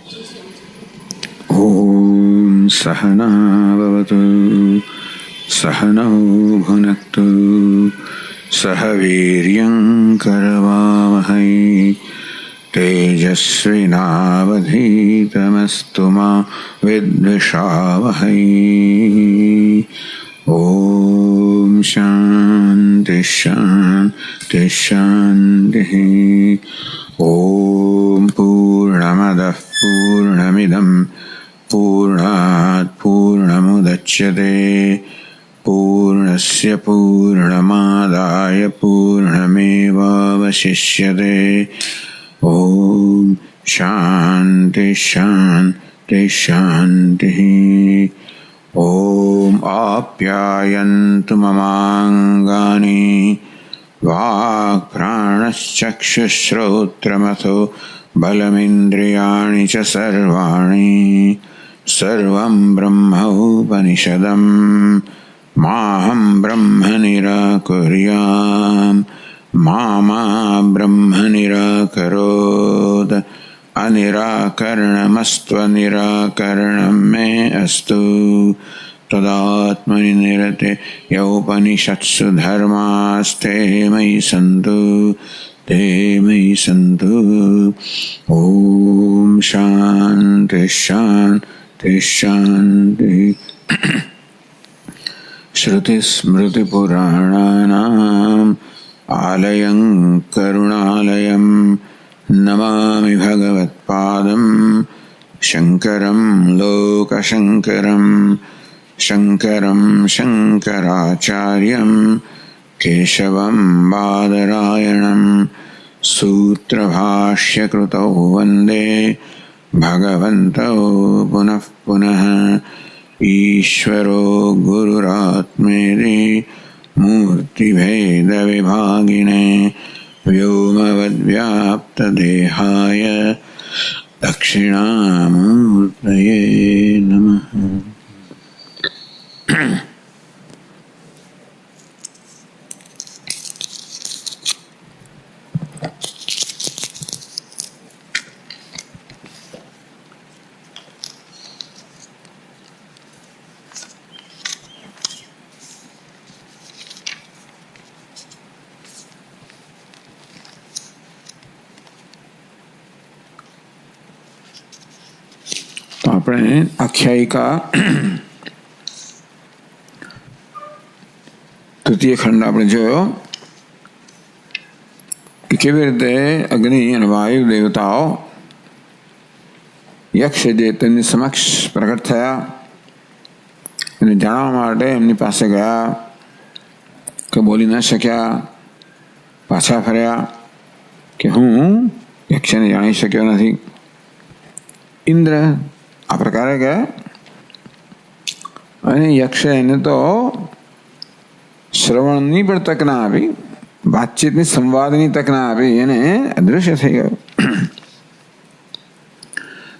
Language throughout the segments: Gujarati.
ॐ सहना भवतु सहनौ भुनक्तु सह वीर्यं करवावहै तेजस्विनावधीतमस्तु मा विद्विषावहै। ॐ शान्ति शान्ति शान्तिः। ॐ पूर्णमदः पूर्णमिदं पूर्णात् पूर्णमुदच्यते पूर्णस्य पूर्णमादाय पूर्णमेवावशिष्यते। ॐ शान्ति शान्ति शान्तिः। ॐ आप्यायन्तु ममाङ्गानि वाक्प्राणश्चक्षुश्रोत्रमथो बलमिन्द्रियाणि च सर्वाणि सर्वं ब्रह्मोपनिषदं माहं ब्रह्म निराकुर्याम् मा ब्रह्म निराकरोत् अनिराकरणमस्त्वनिराकरणं मे अस्तु। तदात्मनि निरते यौपनिषत्सु धर्मास्ते मयि सन्तु ते मयि सन्तु। ॐ शान्ति शान्ति शान्तिः। श्रुतिस्मृतिपुराणानाम् आलयं करुणालयं नमामि भगवत्पादं शङ्करं लोकशङ्करं शङ्करं शङ्कराचार्यं केशवं बादरायणं सूत्रभाष्यकृतौ वन्दे भगवन्तौ पुनः पुनः। ईश्वरो गुरुरात्मेति मूर्तिभेदविभागिने व्योमवद्व्याप्तदेहाय दक्षिणामूर्तये नमः। આપણે આખ્યાયિકા તૃતીય ખંડ આપણે જોયો કે કેવી રીતે અગ્નિ અને વાયુ દેવતાઓ યક્ષ જે તેમની સમક્ષ પ્રગટ થયા એને જાણવા માટે એમની પાસે ગયા કે બોલી ન શક્યા, પાછા ફર્યા કે હું યક્ષને જાણી શક્યો નથી. ઇન્દ્ર આ પ્રકારે ગયા અને યક્ષે એને તો શ્રવણની પણ તક ના આપી, વાતચીતની સંવાદની તક ના આપી, એને અદૃશ્ય થઈ ગયો.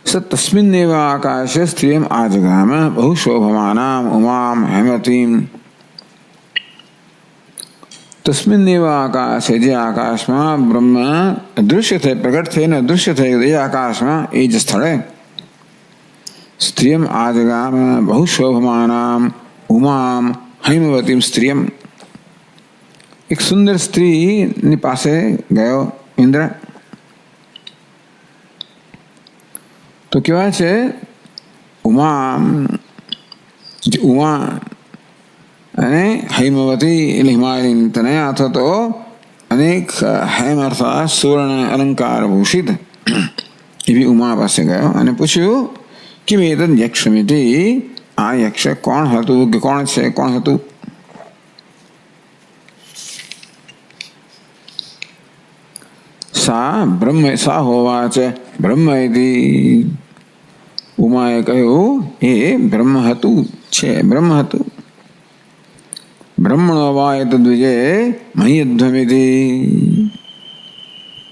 સ તસ્મિન્નેવ આકાશે સ્ત્રિયમ આજગામ બહુશોભમાનામ ઉમામ હેમતીમ. તસ્મિન્નેવ આકાશે, જે આકાશમાં બ્રહ્મ અદૃશ્ય થઈ, પ્રગટ થઈને અદૃશ્ય થઈ ગયું, એ આકાશમાં એ જ સ્થળે સ્ત્રિયમ આજગામ બહુશોભમાનામ ઉમામ હૈમવતીમ સ્ત્રિયમ, એક સુંદર સ્ત્રીની પાસે ગયો ઇન્દ્ર. તો કેવા છે ઉમા, ઉમા અને હૈમવતી એટલે હિમાલયની તનયા, અથવા તો અનેક હેમ અર્થાત સુવર્ણ અલંકાર ભૂષિત એવી ઉમા પાસે ગયો અને પૂછ્યું કે વેદન યક્ષમિતિ, આ યક્ષ કોણ હતું કે કોણ છે, કોણ હતું? સા બ્રહ્મ, સા હોવાચ બ્રહ્મ ઇતિ. ઉમાએ કહ્યું એ બ્રહ્મ હતું, છે બ્રહ્મ હતું. બ્રહ્મણો વા એતદ્વિજય મહિયધ્વમિતિ.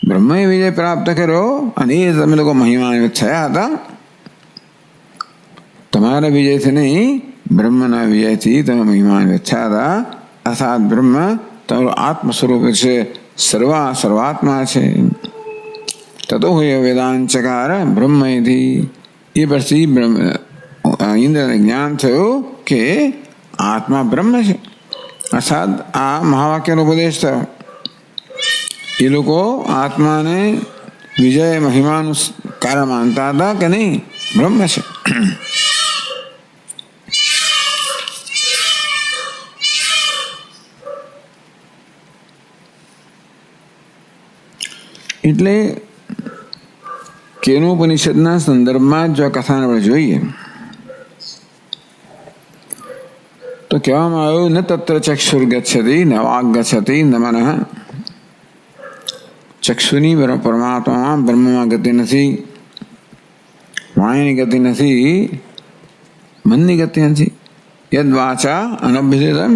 બ્રહ્મએ વિજય પ્રાપ્ત કર્યો અને એ તમે લોકો મહિમાન્વિત થયા હતા. તમારા વિજયથી નહીં, બ્રહ્મના વિજયથી તમે મહિમાન્વિત થયા હતા. અર્થાત બ્રહ્મ તમારું આત્મ સ્વરૂપ છે, સર્વાત્મા છે. તતો હોય વેદાંચકાર બ્રહ્મ એ પછી ઇન્દ્રને જ્ઞાન થયું કે આત્મા બ્રહ્મ છે. અર્થાત આ મહાવાક્યનો ઉપદેશ થયો. એ લોકો આત્માને વિજય મહિમાનું કારણ માનતા હતા કે નહીં, બ્રહ્મ છે. એટલે કેનોપનિષદના સંદર્ભમાં જો કથાને આપણે જોઈએ તો કહેવામાં આવ્યું ન તત્ર ચક્ષુર ગચ્છતિ ન વાગ ગચ્છતિ ન મનઃ. ચક્ષુની પરમાત્મામાં બ્રહ્મમાં ગતિ નથી, વાણીની ગતિ નથી, મનની ગતિ નથી. યદ વાચા અનભ્યુદયમ,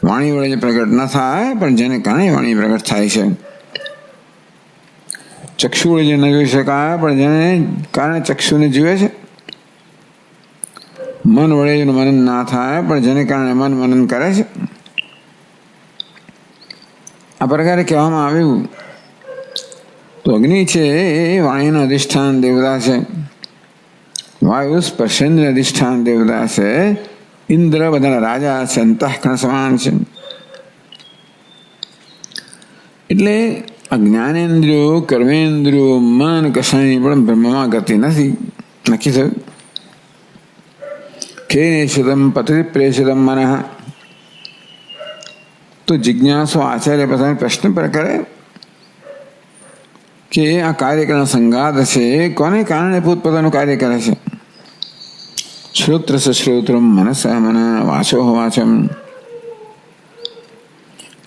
વાણી વડે જે પ્રગટ ન થાય પણ જેને કારણે વાણી પ્રગટ થાય છે. ચક્ષુ વડે જે ન જોઈ શકાય પણ જેને કારણે ચક્ષુને જુએ છે. મન વડે જેનું મનન ના થાય પણ જેને કારણે મન મનન કરે છે. આ પ્રકારે કહેવામાં આવ્યું. તો અગ્નિ છે એ વાણીનું અધિષ્ઠાન દેવતા છે, વાયુ સ્પર્શેન્દ્ર અધિષ્ઠાન દેવતા છે, ઇન્દ્ર બધાના રાજા છે, અંતઃકરણ સમાન છે. એટલે જ્ઞાનેન્દ્રિયો, કર્મેન્દ્રિયો, મન કશાની પણ બ્રહ્મમાં ગતિ નથી, નક્કી થયું. કેનેષિતમ પતતિ પ્રેષિતમ મનઃ. તો જિજ્ઞાસુ આચાર્ય પોતાને પ્રશ્ન પર કરે કે આ કાર્યકરણ સંઘાત છે કોને કારણે પોતપોતાનું કાર્ય કરે છે. શ્રોત્ર શ્રોત્રમ મનસ મન વાચો વાચમ,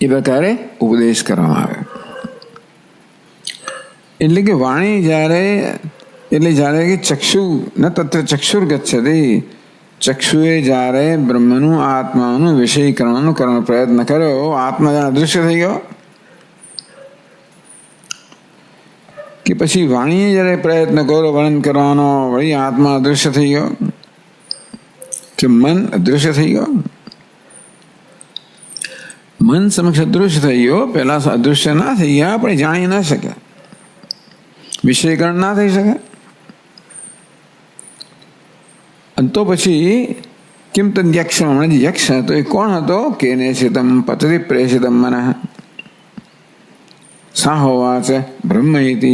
એ પ્રકારે ઉપદેશ કરવામાં આવે. એટલે કે વાણી જ્યારે કે ચક્ષુ ન તત્ર ચક્ષુર ગચ્છતિ, ચક્ષુએ જ્યારે બ્રહ્મનું આત્માનું વિષયીકરણનું કરવાનો પ્રયત્ન કર્યો, આત્મા જાણે અદૃશ્ય થઈ ગયો. કે પછી વાણીએ જ્યારે પ્રયત્ન કર્યો વર્ણન કરવાનો, વળી આત્મા અદૃશ્ય થઈ ગયો, કે મન અદૃશ્ય થઈ ગયો. મન સમક્ષ અદૃશ્ય થઈ ગયો. પહેલા અદૃશ્ય ના થઈ ગયા પણ જાણી ના શક્યા, વિષયીકરણ ના થઈ શકે. તો પછી કિમ તદ યક્ષ, હમણાં જે યક્ષ હતો એ કોણ હતો? કેનેષિતમ પતતિ પ્રેષિતમ મનઃ. સા હોવાચ બ્રહ્મ ઇતિ,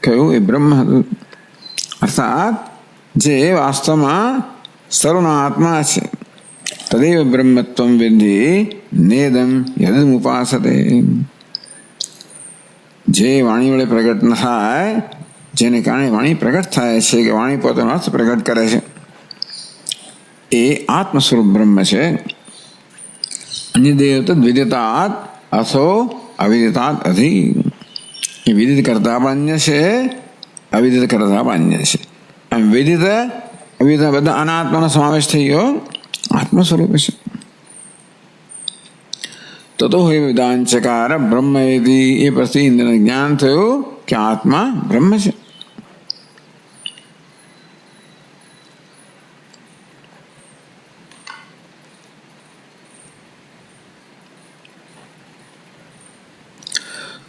કહ્યું એ બ્રહ્મ હતું. અર્થાત જે વાસ્તવમાં સર્વનો આત્મા છે. તદેવ બ્રહ્મત્વમ વિદ્ધિ નેદમ યદમુપાસતે. જે વાણી વડે પ્રગટ ન થાય, જેને કારણે વાણી પ્રગટ થાય છે, કે વાણી પોતાનો અર્થ પ્રગટ કરે છે, એ આત્મ સ્વરૂપ બ્રહ્મ છે. અન્ય દેવ તો વિદિતાત અથો અવિદિતાત અધિ. એ વિદિત કરતા પણ અન્ય છે, અવિદિત કરતા પણ અન્ય છે. આમ વિદિત અવિદિત બધા અનાત્માનો સમાવેશ થઈ ગયો, આત્મ સ્વરૂપ છે. તતો હોય વેદાંચકાર બ્રહ્મ એથી, એ પછી ઇન્દ્રને જ્ઞાન થયું કે આત્મા બ્રહ્મ છે.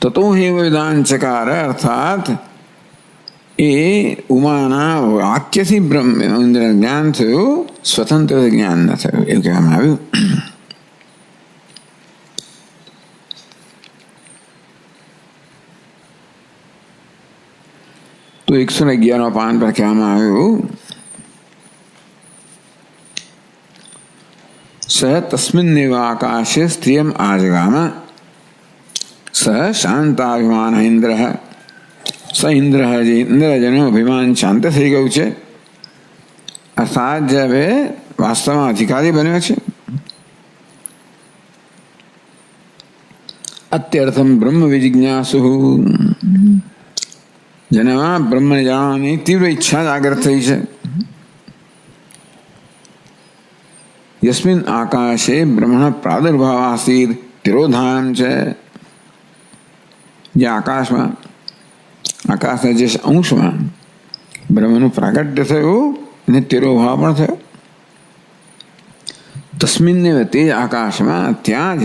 તતો હે વેદાંચકાર, અર્થાત એ ઉમાના વાક્યથી બ્રહ્મ ઇન્દ્ર જ્ઞાન થયું, સ્વતંત્ર જ્ઞાન ન થયું એવું કહેવામાં આવ્યું. તો 111 પાન પર કહેવામાં આવ્યું, સહ તસ્મિન્નેવ આકાશે સ્ત્રિયમ આજગામ સહ શાંતાભિમાન ઇન્દ્ર. સ ઇન્દ્ર, જે ઇન્દ્રજનું અભિમાન શાંત થઈ ગયું છે, અર્થાત જે હવે વાસ્તવમાં અધિકારી બન્યો છે. અત્યર્થમ બ્રહ્મ વિજિજ્ઞાસુ, જેનામાં બ્રહ્મને જાણવાની તીવ્ર ઈચ્છા જાગૃત થઈ છે. યસ્મિન આકાશે બ્રહ્મણ પ્રાદુર્ભાવ આસીત, તિરોધાન છે. જે આકાશમાં, આકાશના જે અંશમાં બ્રહ્મનું પ્રાગટ્ય થયું અને તિરોભાવ પણ થયો. તસ્મિન્ને તે આકાશમાં, ત્યાં જ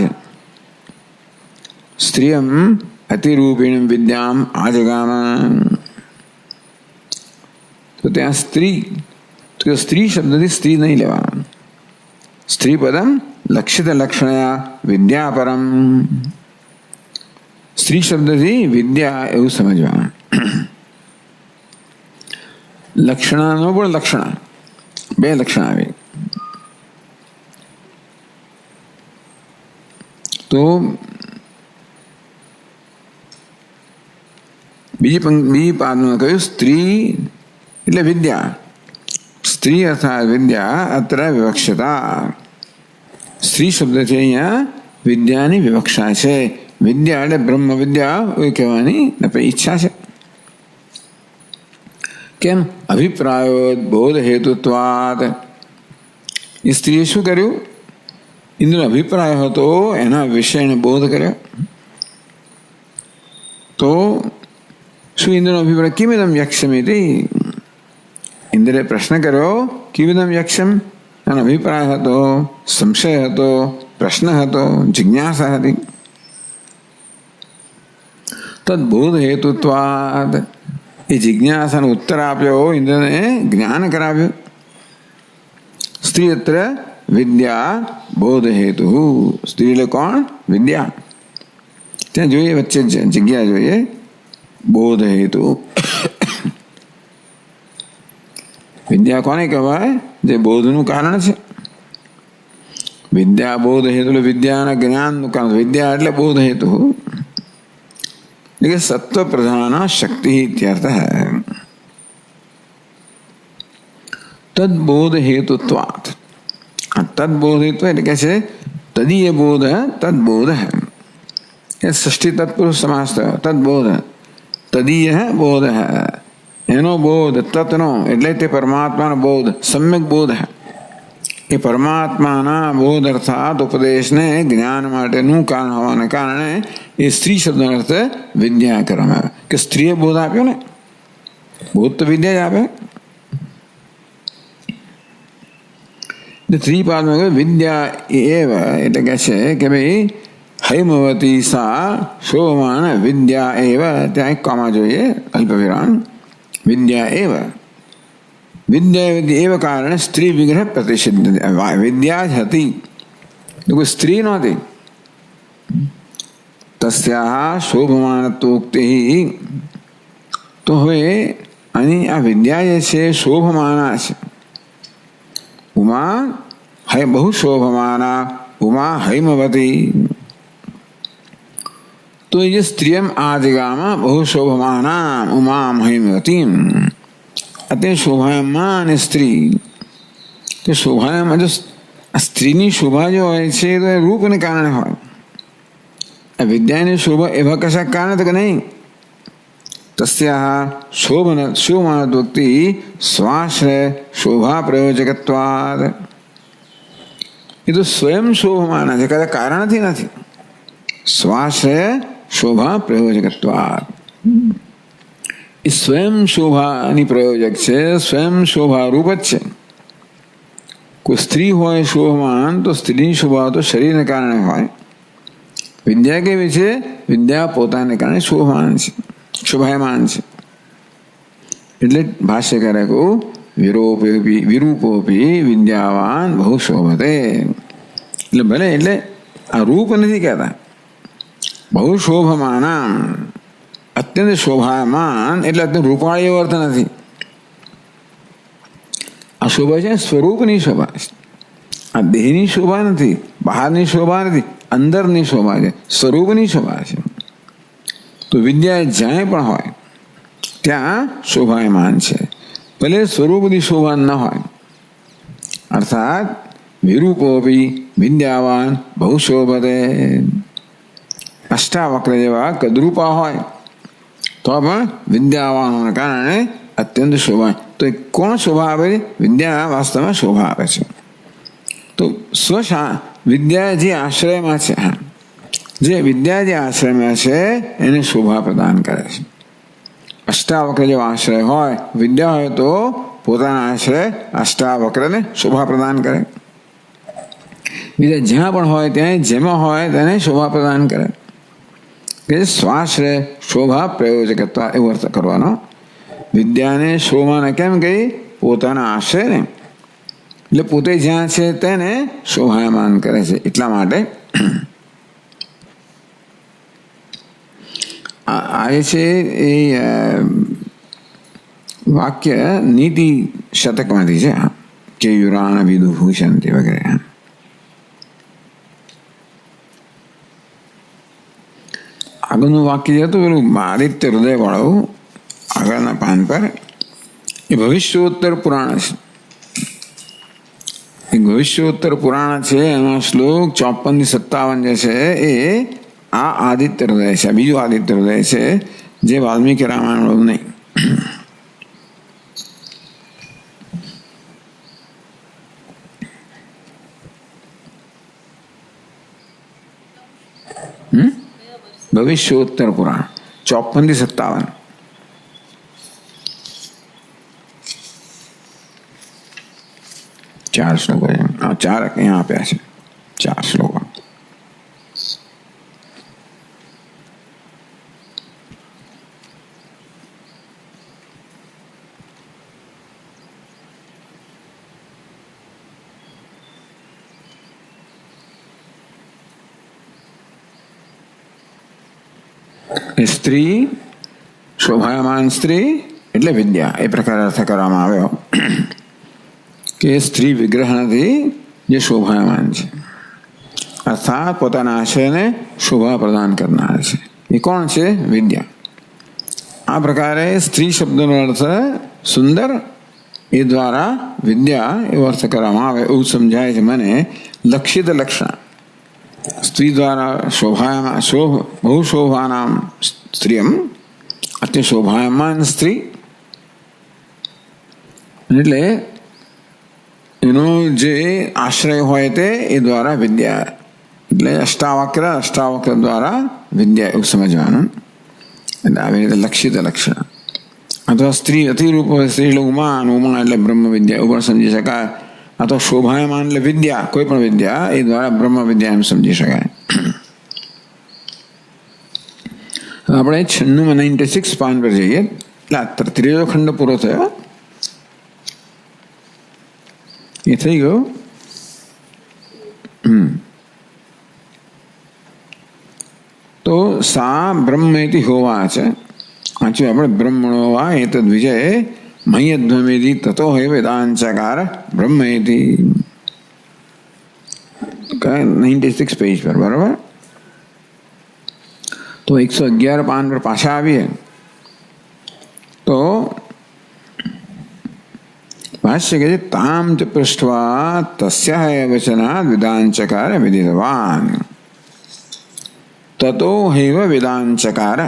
સ્ત્રીયમ અતિરૂપિણીમ વિદ્યામ આજગામ. તો ત્યાં સ્ત્રી, તો સ્ત્રી શબ્દથી સ્ત્રી નહીં લેવાનો. સ્ત્રી પદમ લક્ષિત લક્ષણયા વિદ્યા પરમ. સ્ત્રી શબ્દથી વિદ્યા એવું સમજવાનું. લક્ષણાનો પણ લક્ષણા, બે લક્ષણ આવે. તો બીજી પાદમાં કહ્યું સ્ત્રી એટલે વિદ્યા. સ્ત્રી અર્થાત વિદ્યા અત્ર વિવક્ષતા. સ્ત્રી શબ્દથી અહીંયા વિદ્યાની વિવક્ષા છે. વિદ્યા એટલે બ્રહ્મ વિદ્યા એ કહેવાની ઈચ્છા છે. કેમ? અભિપ્રાયો બોધ હેતુત્વાદ. એ સ્ત્રીએ શું કર્યું? ઇન્દ્રનો અભિપ્રાય હતો, એના વિષયને બોધ કર્યો. તો શું ઇન્દ્રનો અભિપ્રાય કિમિદમ યક્ષમિતિ? ઇન્દ્રે પ્રશ્ન કર્યો કિમિદમ યક્ષમ. એનો અભિપ્રાય હતો, સંશય હતો, પ્રશ્ન હતો, જિજ્ઞાસા હતી. તદબોધ હેતુત્વાદ. એ જિજ્ઞાસાનો ઉત્તર આપ્યો, ઇન્દ્રને જ્ઞાન કરાવ્યું. સ્ત્રી અત્ર વિદ્યા બોધ હેતુ. સ્ત્રી એટલે કોણ? વિદ્યા. ત્યાં જોઈએ વચ્ચે જગ્યા જોઈએ. બોધ હેતુ. વિદ્યા કોને કહેવાય? જે બોધનું કારણ છે. વિદ્યા બોધ હેતુ એટલે વિદ્યાના જ્ઞાનનું કારણ. વિદ્યા એટલે બોધ હેતુ. એટલે સત્વ પ્રધાન શક્તિ ઇત્યર્થ. તદબોધ હેતુત્વાત. તદબોધ હેતુ એટલે કે છે તદીય બોધ તદબોધ. એ ષષ્ઠી તત્પુરુષ સમાસ થયો. તદબોધ તદીય બોધ. એનો બોધ તત્નો એટલે તે પરમાત્માનો બોધ, સમ્યક બોધ. એ પરમાત્માના બોધ અર્થાત ઉપદેશને જ્ઞાન માટેનું કારણ હોવાને કારણે એ સ્ત્રી શબ્દનો અર્થ વિદ્યા કરવામાં આવે. કે સ્ત્રીએ બોધ આપ્યો ને, બોધ તો વિદ્યા જ આપે. ત્રિપાદમાં વિદ્યા એવ એટલે કે છે કે ભાઈ હૈમવતી સા શોભમાન વિદ્યા એવ. ત્યાં એક કોમા જોઈએ, અલ્પ વિરામ. વિદ્યા એવ. વિદ્યા એવ કારણે સ્ત્રી વિગ્રહ પ્રતિષિદ્ધ. વિદ્યા જ હતી, કોઈ સ્ત્રી નહોતી. તસ્યા શોભમાનત્વોક્તિ. તો હવે અહીં આ વિદ્યા જે છે શોભમાના છે. ઉમા હૈ બહુ શોભમાના ઉમા હૈમવતી. તો એ જે સ્ત્રીયમ આદિગામાં બહુ શોભમાના ઉમામ હૈમવતી. અતે શોભાયમાન સ્ત્રી. તો શોભાયમાં જો સ્ત્રીની શોભા જો હોય છે તો એ રૂપને કારણે હોય. આ વિદ્યાની શોભા એવા કશા કારણે તો કે નહીં. તસ્યા શોભમાનત્વોક્તિ સ્વાશ્રય શોભા પ્રયોજકત્વાદ. એ તો સ્વયં શોભમાના છે, કદાચ કારણથી નથી. સ્વાશ્રય શોભા પ્રયોજકત્વાદ. એ સ્વયં શોભાની પ્રયોજક છે, સ્વયં શોભા રૂપ જ છે. કોઈ સ્ત્રી હોય શોભમાન તો સ્ત્રીની શોભા તો શરીરને કારણે હોય. વિદ્યા કેવી છે? વિદ્યા પોતાને કારણે શોભાન છે, શોભાયમાન છે. એટલે ભાષ્યકારે કહું વિરૂપોપી વિદ્યાવાન બહુ શોભતે. એટલે ભલે એટલે આ રૂપ નથી કહેતા, બહુ શોભમાના અત્યંત શોભાયમાન એટલે અત્યંત રૂપાળી એવો અર્થ નથી. આ શોભા છે સ્વરૂપની શોભા છે. આ દેહની શોભા નથી, બહારની શોભા નથી, અંદરની શોભા છે, સ્વરૂપની શોભા છે. તો વિદ્યા જ્યાં પણ હોય ત્યાં શોભાયમાન છે, ભલે સ્વરૂપની શોભા ન હોય. અર્થાત વિરૂપોપી વિદ્યાવાન બહુ શોભતે. અષ્ટાવક્ર જેવા કદરૂપા હોય તો પણ વિદ્યાવાન હોવાના કારણે અત્યંત શોભા. તો કોણ શોભા આપે છે? વિદ્યા વાસ્તવમાં શોભા આપે છે. તો વિદ્યા જે આશ્રયમાં છે, જે વિદ્યા જે આશ્રયમાં છે એને શોભા પ્રદાન કરે છે. અષ્ટાવક્ર જેવો આશ્રય હોય, વિદ્યા હોય તો પોતાના આશ્રય અષ્ટાવક્રને શોભા પ્રદાન કરે. વિદ્યા જ્યાં પણ હોય ત્યાં જેમાં હોય તેને શોભા પ્રદાન કરે. કે સ્વાશ્રય શોભા પ્રયોજકત્વ એવો અર્થ કરવાનો. વિદ્યાને શોભાને કેમ કહી? પોતાના આશ્રયને, એટલે પોતે જ્યાં છે તેને શોભાયમાન કરે છે એટલા માટે. આ છે એ વાક્ય નીતિ શતકમાંથી છે, કે યુરાણ વિદુભૂષંતિ વગેરે. આગળનું વાક્ય હતું પેલું આદિત્ય હૃદય વાળું આગળના પાન પર, એ ભવિષ્યોત્તર પુરાણ છે. એ ભવિષ્યોત્તર પુરાણ છે, એમાં શ્લોક 54 થી 57 જે છે એ આ આદિત્ય હૃદય છે. બીજું આદિત્ય હૃદય છે જે વાલ્મીકી રામાયણ નહીં. ભવિષ્યોત્તર પુરાણ 54 થી 57. ચાર શ્લોકો છે. ચાર અહીંયા આપ્યા છે, 4 શ્લોકો. સ્ત્રી, શોભાયમાન સ્ત્રી એટલે વિદ્યા, એ પ્રકારે અર્થ કરવામાં આવ્યો કે સ્ત્રી વિગ્રહ નથી, જે શોભાયમાન છે, અર્થાત પોતાના આશયને શોભા પ્રદાન કરનાર છે. એ કોણ છે? વિદ્યા. આ પ્રકારે સ્ત્રી શબ્દનો અર્થ સુંદર, એ દ્વારા વિદ્યા એવો અર્થ કરવામાં આવે એવું સમજાય છે મને. લક્ષિત લક્ષણ સ્ત્રી દ્વારા શોભાયમાન બહુ શોભાનામ સ્ત્રીયમ, અતિ શોભાયમાન સ્ત્રી, એટલે એનો જે આશ્રય હોય તે એ દ્વારા વિદ્યા, એટલે અષ્ટાવક્ર દ્વારા વિદ્યા એવું સમજવાનું. એટલે આવી રીતે લક્ષિત લક્ષણ. અથવા સ્ત્રી અતિરૂપ હોય, સ્ત્રી એટલે ઉમા એટલે બ્રહ્મ વિદ્યા એવું પણ સમજી શકાય. અથવા શોભાયમાન એટલે વિદ્યા, કોઈ પણ વિદ્યા, એ દ્વારા બ્રહ્મ વિદ્યા એમ સમજી શકાય. આપણે 96 પાન પર જઈએ, એટલે ત્રીજો ખંડ પૂરો થયો. એ થઈ ગયો. તો સા બ્રહ્મેતિ હોવા છે. વાંચ્યું આપણે, બ્રહ્મણો વા એતદ વિજય મયધ્વમેતિ તતો હે વેદાંચકાર બ્રહ્મેતિ. 96 પેજ પર, બરાબર. તો 111 પાન પર પાછા આવીએ તો ભાષ્ય કે તામ ચ પૃષ્ઠવા તસ્યા વચના વેદાંચકાર વિદિતવાન તતો હૈવ વેદાંચકાર.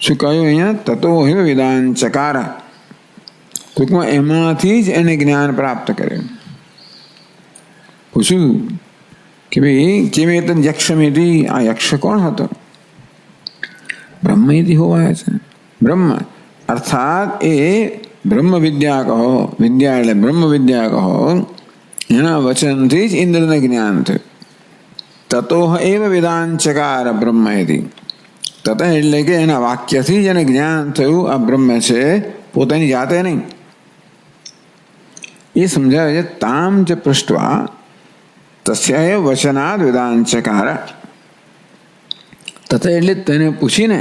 શું કહ્યું અહીંયા? તતો હૈવ વેદાંચકાર. ટૂંકમાં એમાંથી જ એને જ્ઞાન પ્રાપ્ત કર્યું. પૂછ્યું કે ભાઈ કેમ યક્ષમેથી, આ યક્ષ કોણ હતો? બ્રહ્મેથી હોવાય છે. બ્રહ્મ અર્થાત એ બ્રહ્મ વિદ્યા કહો, વિદ્યા એટલે બ્રહ્મ વિદ્યા કહો, એના વચનથી જ ઇન્દ્રને જ્ઞાન થયું. તતો એવ વેદાંચકાર બ્રહ્મેથી. તત એટલે કે એના વાક્યથી જ એને જ્ઞાન થયું આ બ્રહ્મ છે, પોતાની જાતે નહીં. એ સમજાવે છે. તામ જ પૃષ્ઠવા તસ્યા વચનાદ વેદાંચકાર. તથા એટલે તેને પૂછીને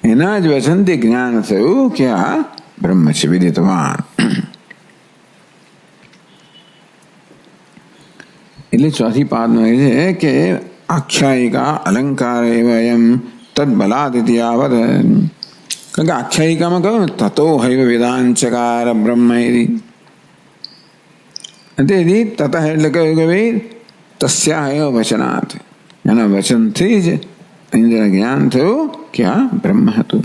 એના જ વચનથી જ્ઞાન થયું કે આ બ્રહ્મ છે, વિદિતવાન. એટલે ચોથી પાદમાં એ છે કે આખ્યાયિકા અલંકાર એમ તદ બલાદિતિ આવત. કારણ કે આખ્યાયિકામાં કહ્યું ને તતો હૈવ વેદાંચકાર બ્રહ્મ. તેથી તત એટલે કહ્યું કે ભાઈ તસ્યા હૈવ વચનાથ, એના વચનથી જ ઇન્દ્ર જ્ઞાન થયું કે આ બ્રહ્મ હતું.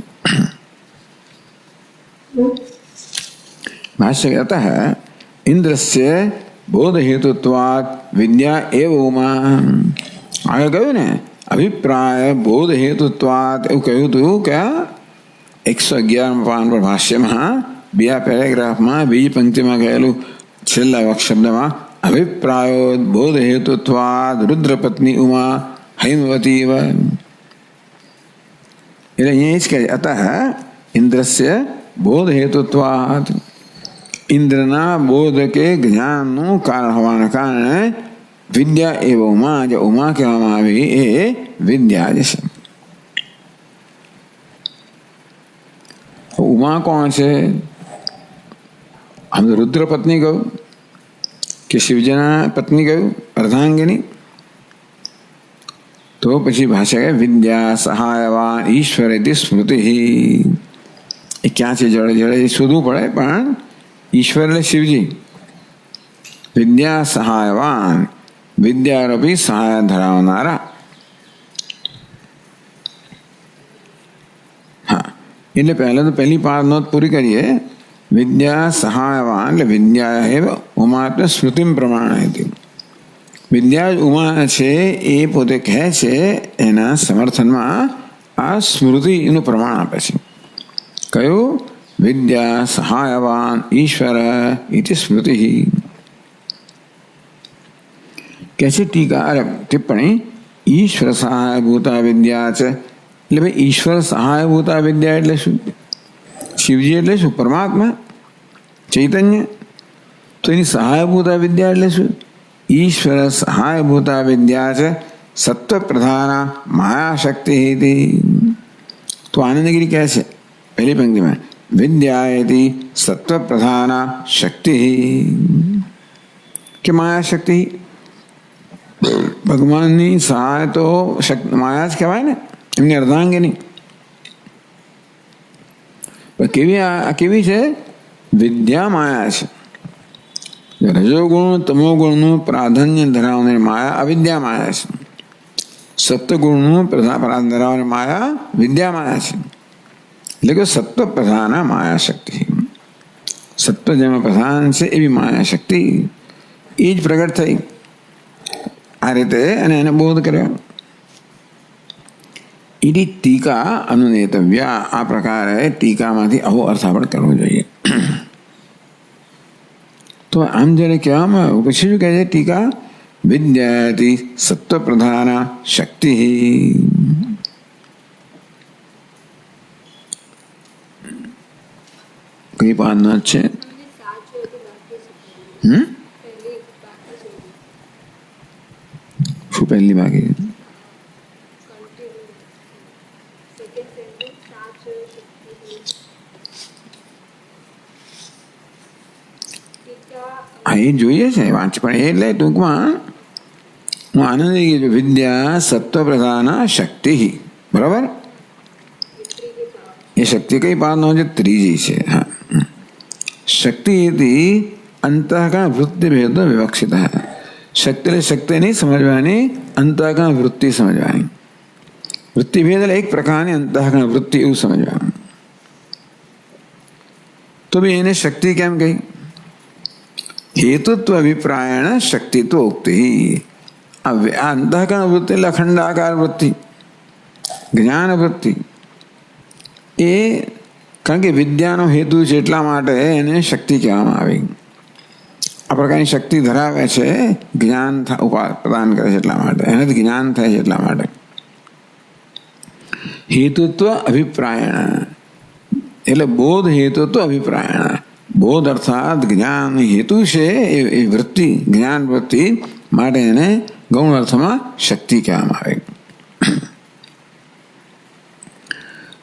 ભાષ્ય અતઃ ઇન્દ્રસ્ય બોધ હેતુત્વાદ વિદ્યા એવ ઉમા. આગળ કહ્યું ને અભિપ્રાય બોધ હેતુત્વાદ એવું કહ્યું હતું કે 111 પાન પર ભાષ્યમાં બીજા પેરેગ્રાફમાં બીજી પંક્તિમાં કહેલું છેલ્લા શબ્દમાં અભિપ્રાયો બોધ હેતુત્વાદ રુદ્રપત્ની ઉમા હૈમવતી. એટલે અહીંયા એ જ કહે છે, અતઃ ઇન્દ્રસ્ય બોધ હેતુત્વાત, ઇન્દ્રના બોધ કે જ્ઞાનનું કારણ હોવાના કારણે વિદ્યા એવ ઉમા, જે ઉમા કહેવામાં આવી એ વિદ્યા જ છે. ઉમા કોણ છે? આમ રુદ્ર પત્ની કહ્યું કે શિવજીના પત્ની કહ્યું અર્ધાંગિની. તો પછી ભાષા કહે વિદ્યા સહાયવાન ઈશ્વર સ્મૃતિ. એ ક્યાં છે? જડે જડે એ શોધવું પડે, પણ ઈશ્વર એટલે શિવજી. વિદ્યા સહાયવાન, વિદ્યારૂપી સહાય ધરાવનારા. હા, એટલે પહેલા તો પહેલી નોંધ પૂરી કરીએ. વિદ્યા સહાયવાન એટલે વિદ્યા હે ઉમા સ્મૃતિ પ્રમાણ હતી. વિદ્યા જ ઉમા છે એ પોતે કહે છે, એના સમર્થનમાં આ સ્મૃતિનું પ્રમાણ આપે છે. કયું? વિદ્યા સહાયવાન ઈશ્વર ઇતિ સ્મૃતિ. કે છે ટીકા ટિપ્પણી, ઈશ્વર સહાયભૂતા વિદ્યા છે. એટલે ભાઈ ઈશ્વર સહાયભૂતા વિદ્યા એટલે શું? શિવજી એટલે શું? પરમાત્મા ચૈતન્ય. તો એની સહાયભૂતા વિદ્યા એટલે શું? ઈશ્વર સહાયભૂતા વિદ્યા છે સત્વ પ્રધાન માયા શક્તિ. તો આનંદગીરી કહે છે પહેલી પંક્તિમાં, વિદ્યા સત્વ પ્રધાન શક્તિ કે માયા શક્તિ. ભગવાનની સહાય તો માયા જ કહેવાય ને, એમની અર્ધાંગિની. કેવી છે? વિદ્યા માયા છે. રજોગુણ તમોગુણનું પ્રાધાન્ય ધરાવનારી માયા અવિદ્યા માયા છે. સત્વગુણનું પ્રાધાન્ય ધરાવનારી માયા વિદ્યા માયા છે. એટલે કે સત્વ પ્રધાન માયા શક્તિ. સત્વ જેમાં પ્રધાન છે એવી માયા શક્તિ એ જ પ્રગટ થઈ આ રીતે, અને એને બોધ કર્યો. એની ટીકા અનુનેતવ્યા. આ પ્રકારે ટીકામાંથી આવો અર્થાપડ કરવો જોઈએ. તો આમ જ્યારે કહેવામાં આવ્યું, પછી શું કહે છે ટીકા? વિદ્યાતિ સત્વ પ્રધાન શક્તિ. કઈ પાદના છે? શું પહેલી બાકી? હા, એ જોઈએ છે વાંચ, પણ એટલે ટૂંકમાં હું આનંદ થઈ ગયો. વિદ્યા સત્વ પ્રધાન શક્તિ. બરાબર? એ શક્તિ કઈ પાદનો છે? ત્રીજી છે. હા, શક્તિ અંતઃકરણ વૃત્તિ ભેદ વિવક્ષિત. શક્તિ એટલે શક્તિ નહીં સમજવાની, અંતઃકરણ વૃત્તિ સમજવાની. વૃત્તિ ભેદ એટલે એક પ્રકારની અંતઃકરણ વૃત્તિ એવું સમજવાનું. તો બી એને શક્તિ કેમ કહી? હેતુત્વ અભિપ્રાયણ શક્તિત્વ ઉક્તિ. આ અંતઃકરણ વૃત્તિ એટલે અખંડાકાર વૃત્તિ, જ્ઞાન વૃત્તિ. એ કારણ કે વિદ્યાનો હેતુ છે એટલા માટે એને શક્તિ કહેવામાં આવી. આ પ્રકારની શક્તિ ધરાવે છે, જ્ઞાન પ્રદાન કરે છે એટલા માટે, એનાથી જ્ઞાન થાય છે એટલા માટે. હેતુત્વ અભિપ્રાયણ એટલે બોધ હેતુત્વ અભિપ્રાયણ. બોધ અર્થાત જ્ઞાન હેતુ છે એ વૃત્તિ, જ્ઞાન વૃત્તિ માટે એને ગૌણ અર્થમાં શક્તિ કહેવામાં આવે.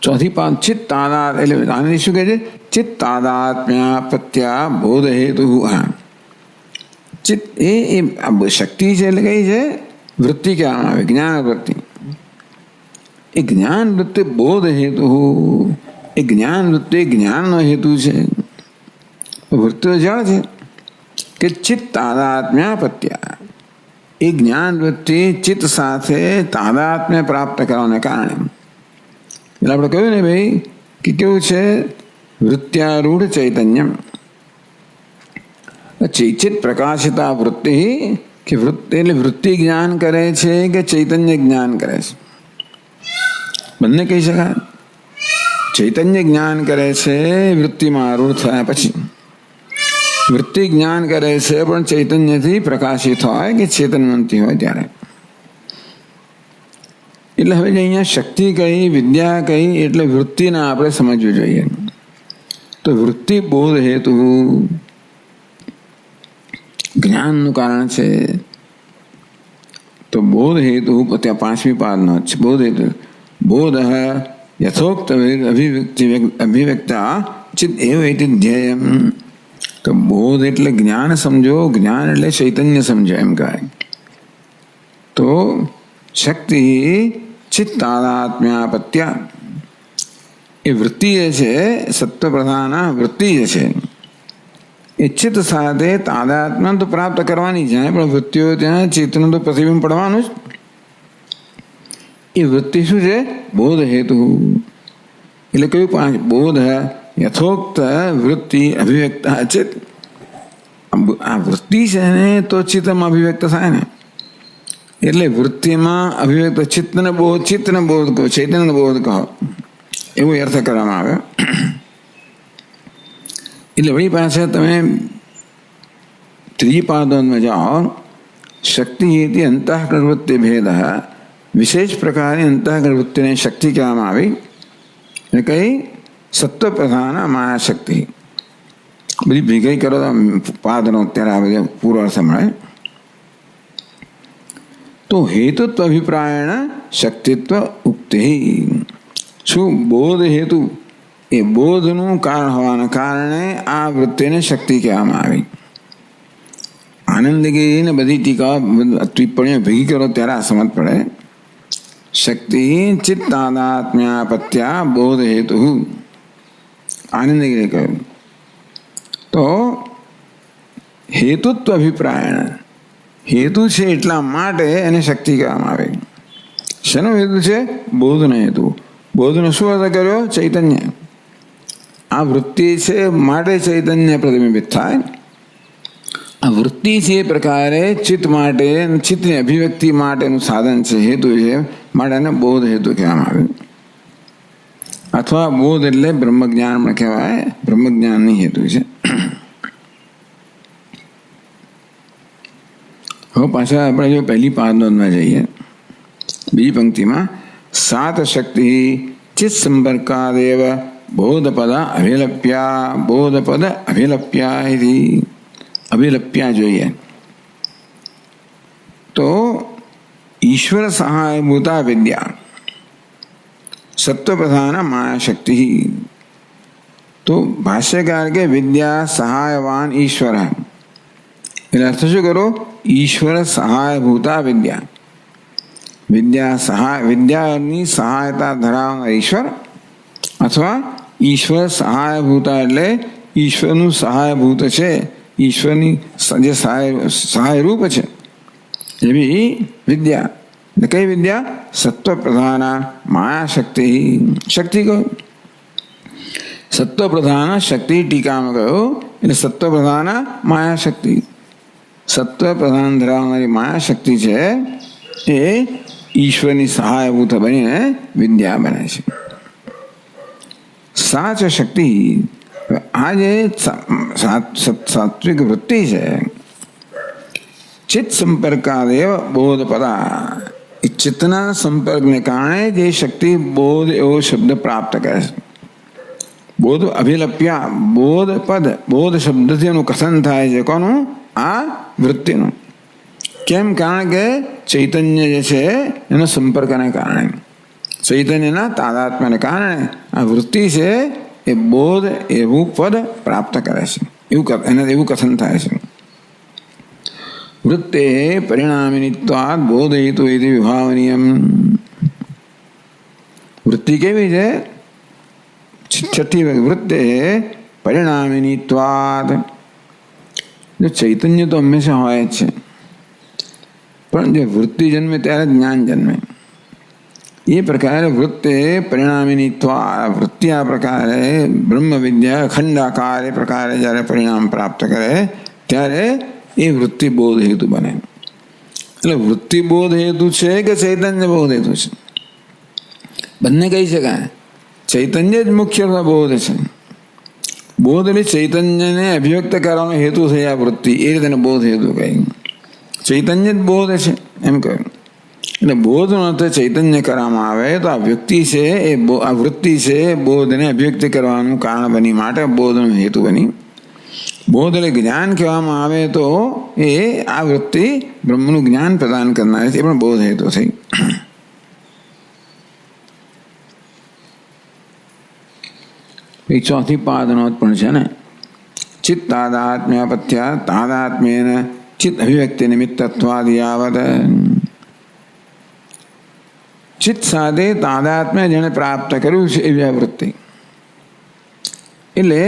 ચોથી પાદ ચિત્ત તાદાત એટલે આને શું કહે છે? ચિત્ત તાદાત્મ્યા પ્રત્યા બોધ હેતુ. હા, ચિત્ત એ શક્તિ છે એટલે કઈ છે? વૃત્તિ કહેવામાં આવે, જ્ઞાન વૃત્તિ. એ જ્ઞાન વૃત્તિ બોધ હેતુ. એ જ્ઞાન વૃત્તિ જ્ઞાનનો હેતુ છે. વૃત્તિઓ જળ છે કે ચિત્ત તાદાત્મ્યા પ્રત્યા. એ જ્ઞાન વૃત્તિ ચિત્ત સાથે તાદાત્મ્ય પ્રાપ્ત કરવાને કારણે. એટલે આપણે કહ્યું ને ભાઈ કે કેવું છે? વૃત્યારૂઢ ચૈતન્યમ. ચિત પ્રકાશિતા વૃત્તિ કે વૃત્તિ એટલે વૃત્તિ જ્ઞાન કરે છે કે ચૈતન્ય જ્ઞાન કરે છે? બંને કહી શકાય. ચૈતન્ય જ્ઞાન કરે છે વૃત્તિમાં આરૂઢ થયા પછી. વૃત્તિ જ્ઞાન કરે છે પણ ચૈતન્યથી પ્રકાશિત હોય કે ચેતનવંતી હોય ત્યારે. એટલે હવે અહીંયા શક્તિ કહી, વિદ્યા કહી એટલે વૃત્તિને આપણે સમજવું જોઈએ. તો વૃત્તિ બોધ હેતુ જ્ઞાનનું કારણ છે. તો બોધ હેતુ ત્યાં પાંચમી પાદનો છે. બોધ હેતુ બોધ યથોક્ત અભિવ્યક્તા ચિત્ત એવ એતિ ધ્યેયમ. તો બોધ એટલે જ્ઞાન સમજો, જ્ઞાન એટલે ચૈતન્ય સમજો એમ કહે. તો શક્તિ ચિત્તાદાત્મ્યાપત્યા એ વૃત્તિ જે છે સત્વ પ્રધાન વૃત્તિ જે છે એ ચિત્ત સાથે તાદાત્મ્ય તો પ્રાપ્ત કરવાની જાય, પણ વૃત્તિઓ ત્યાં ચિત્તનું તો પ્રતિબિંબ પડવાનું જ. એ વૃત્તિ શું છે? બોધ હેતુ. એટલે કયું પાંચ? બોધ યથોક્ત વૃત્તિ અભિવ્યક્ત ચિત્ત. આ વૃત્તિ છે ને તો ચિત્તમાં અભિવ્યક્ત થાય ને, એટલે વૃત્તિમાં અભિવ્યક્ત ચિત્તને બોધ, ચિત્તને બોધ કહો, ચૈતન્ય બોધ કહો, એવો અર્થ કરવામાં આવ્યો. એટલે વળી પાસે તમે ત્રીજી પાદોમાં જાઓ. શક્તિ એથી અંતઃકરણવૃત્તિ ભેદ, વિશેષ પ્રકારની અંતઃકરણવૃત્તિને શક્તિ કહેવામાં આવી. એટલે કઈ? સત્વ પ્રધાન માયાશક્તિ. બધી ભેગી કરો તો પાદનો અત્યારે આ બધા પૂરો અર્થ મળે. તો હેતુત્વ અભિપ્રાયણ શક્તિત્વ ઉક્તિ. શું બોધ હેતુ? એ બોધનું કારણ હોવાના કારણે આ વૃત્તિને શક્તિ કહેવામાં આવી. આનંદગીરીને બધી ટીકા ટિપ્પણીઓ ભેગી કરો ત્યારે આ સમજ પડે. શક્તિ ચિત્તાદાત્મ્યાપત્યા બોધ હેતુ. આનંદગીરી કહ્યું. તો હેતુત્વ અભિપ્રાયણ, હેતુ છે એટલા માટે એને શક્તિ કહેવામાં આવે. શેનો હેતુ છે? બોધનો હેતુ. બોધનો શું અર્થ કર્યો? ચૈતન્ય. આ વૃત્તિ છે માટે ચૈતન્ય પ્રતિબિંબિત થાય. આ વૃત્તિ છે એ પ્રકારે ચિત્ત માટે, ચિત્તની અભિવ્યક્તિ માટેનું સાધન છે, હેતુ છે, માટે એને બોધ હેતુ કહેવામાં આવે. અથવા બોધ એટલે બ્રહ્મજ્ઞાન પણ કહેવાય. બ્રહ્મજ્ઞાનની હેતુ છે. હવે પાછા આપણે જો પહેલી પાદમાં જઈએ, બીજી પંક્તિમાં સાત શક્તિ ચિત્ત સંપર્કાદેવ બોધપદ અભિલપ્યા, બોધપદ અભિલપ્યા અભિલપ્યા જોઈએ. તો ઈશ્વર સહાયભૂતા વિદ્યા સત્વ પ્રધાન માયાશક્તિ. તો ભાષ્યકાર કે વિદ્યા સહાયવાન ઈશ્વર. એટલે અર્થ શું કરો? ઈશ્વર સહાયભૂતા વિદ્યા. વિદ્યાની સહાયતા ધરાવનાર ઈશ્વર, અથવા ઈશ્વર સહાયભૂતા એટલે ઈશ્વરનું સહાયભૂત છે, ઈશ્વરની જે સહાયરૂપ છે એવી વિદ્યા. કઈ વિદ્યા? સત્વ પ્રધાન માયાશક્તિ. શક્તિ કહ્યું, સત્વ પ્રધાન શક્તિ ટીકામાં કહ્યું. એટલે સત્વ પ્રધાન માયાશક્તિ. સત્વ પ્રધાન ધરાવનારી માયાશક્તિ છે એ ઈશ્વરની સહાયભૂત બનીને વિદ્યા બને છે. સાચ શક્તિ. આ જે સાત્વિક વૃત્તિ છે, ચિત્ત સંપર્કાદેવ બોધપદા. એ ચિત્તના સંપર્કને કારણે જે શક્તિ બોધ એવો શબ્દ પ્રાપ્ત કરે છે. બોધ અભિલપ્યા, બોધ પદ, બોધ શબ્દથી એનું કથન થાય છે. કોનું? આ વૃત્તિનું. કેમ? કારણ કે ચૈતન્ય જે છે એનો સંપર્કને કારણે, ચૈતન્યના તાદાત્મ્યને કારણે આ વૃત્તિ છે એ બોધ એવું પદ પ્રાપ્ત કરે છે. એવું કથન થાય છે. વૃત્તે પરિણામિનિત્વાદ બોધયિતુ ઇતિ વિભાવનીયમ. વૃત્તિ કેવી છે? છઠ્ઠી વૃત્તે પરિણામિનિત્વાદ. જો ચૈતન્ય તો હંમેશા હોય જ છે, પણ જે વૃત્તિ જન્મે ત્યારે જ્ઞાન જન્મે. એ પ્રકારે વૃત્તે પરિણામિનિત્વાદ. વૃત્તિ આ પ્રકારે બ્રહ્મ વિદ્યા અખંડાકાર એ પ્રકારે જ્યારે પરિણામ પ્રાપ્ત કરે ત્યારે એ વૃત્તિ બોધ હેતુ બને. એટલે વૃત્તિ બોધ હેતુ છે કે ચૈતન્ય બોધ હેતુ છે? બંને કહી શકાય. ચૈતન્ય જ મુખ્ય બોધ છે. બોધ એટલે ચૈતન્યને અભિવ્યક્ત કરવાનો હેતુ થઈ આ વૃત્તિ, એ રીતે બોધ હેતુ કહી. ચૈતન્ય જ બોધ છે એમ કહ્યું. એટલે બોધનો અર્થ ચૈતન્ય કરવામાં આવે તો આ વ્યક્તિ છે એ આ વૃત્તિ છે બોધને અભિવ્યક્ત કરવાનું કારણ બની, માટે બોધનો હેતુ બની. બોધ એટલે જ્ઞાન કહેવામાં આવે તો એ આ વૃત્તિ બ્રહ્મનું જ્ઞાન પ્રદાન કરનાર છે, એ પણ બોધ હેતુ થઈ. ચોથી પાદનો પણ છે ને, ચિત્ત તાદાત્મ્ય પથ્યા તાદાત્મ્યેન ચિત્ત અભિવ્યક્તિ નિમિત્તત્વાદ યાવત. ચિત્ત સાથે તાદાત્મ્ય જેને પ્રાપ્ત કર્યું છે એવી વૃત્તિ, એટલે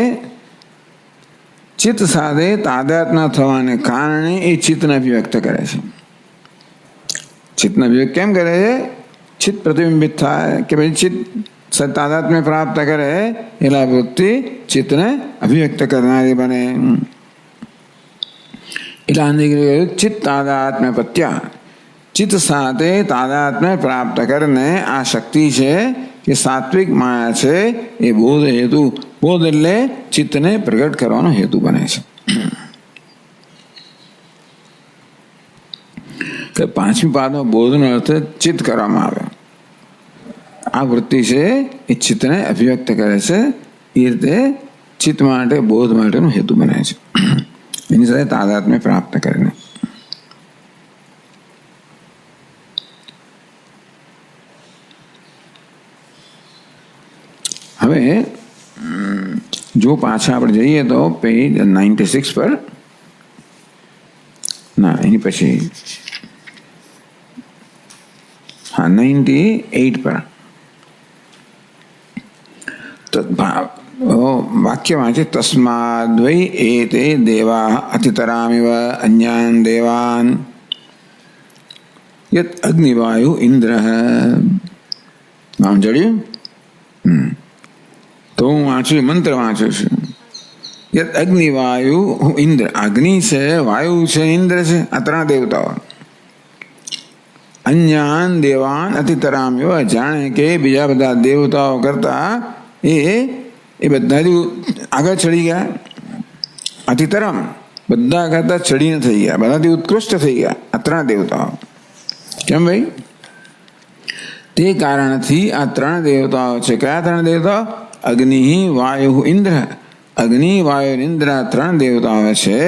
ચિત્ત સાથે તાદાત્મ્ય થવાને કારણે એ ચિત્તને અભિવ્યક્ત કરે છે. ચિત્તને અભિવ્યક્ત કેમ કરે છે? ચિત્ત પ્રતિબિંબિત થાય કે ભાઈ ચિત્ત તાદાત્મ્ય પ્રાપ્ત કરે એટલે વૃત્તિ ચિત્તને અભિવ્યક્ત કરનારી બને. એટલે ચિત્ત તાદાત્મ્ય પત્યા, ચિત્ત સાથે તાદાત્મ્ય પ્રાપ્ત કરીને આ શક્તિ છે કે સાત્વિક માયા છે એ બોધ હેતુ, બોધ એટલે ચિત્તને પ્રગટ કરવાનો હેતુ બને છે. પાંચમી પાદમાં બોધનો અર્થ ચિત્ત કરવામાં આવે. આ વૃત્તિ છે એ ચિત્તને અભિવ્યક્ત કરે છે, એ રીતે ચિત્ત માટે બોધ માટેનો હેતુ બને છે, એની સાથે તાદાત્મ્ય પ્રાપ્ત કરીને. હવે જો પાછા આપણે જઈએ તો પેજ 96 પર, ના એની પછી 98 પર વાક્ય વાંચે, તસ્માદ્વૈ એતે દેવા અતિતરામિવ અન્યાન દેવાન યત અગ્નિવાયુ ઇન્દ્ર. નામ જડ્યું? તો હું વાંચું, મંત્ર વાંચું છું. યત અગ્નિવાયુ ઇન્દ્ર, અગ્નિ છે, વાયુ છે, ઇન્દ્ર છે, આ ત્રણ દેવતાઓ. અન્યાન દેવાન અતિતરામિવ, જાણે કે બીજા બધા દેવતાઓ કરતા એ બધાથી આગળ ચડી ગયા. અતિતરમ, બધા કરતા ચડીને થઈ ગયા, બધાથી ઉત્કૃષ્ટ થઈ ગયા આ ત્રણ દેવતાઓ. કેમ ભાઈ? તે કારણથી આ ત્રણ દેવતાઓ છે. કયા ત્રણ દેવતાઓ? અગ્નિ, વાયુ, ઇન્દ્ર. અગ્નિ, વાયુ, ઇન્દ્ર ત્રણ દેવતાઓ છે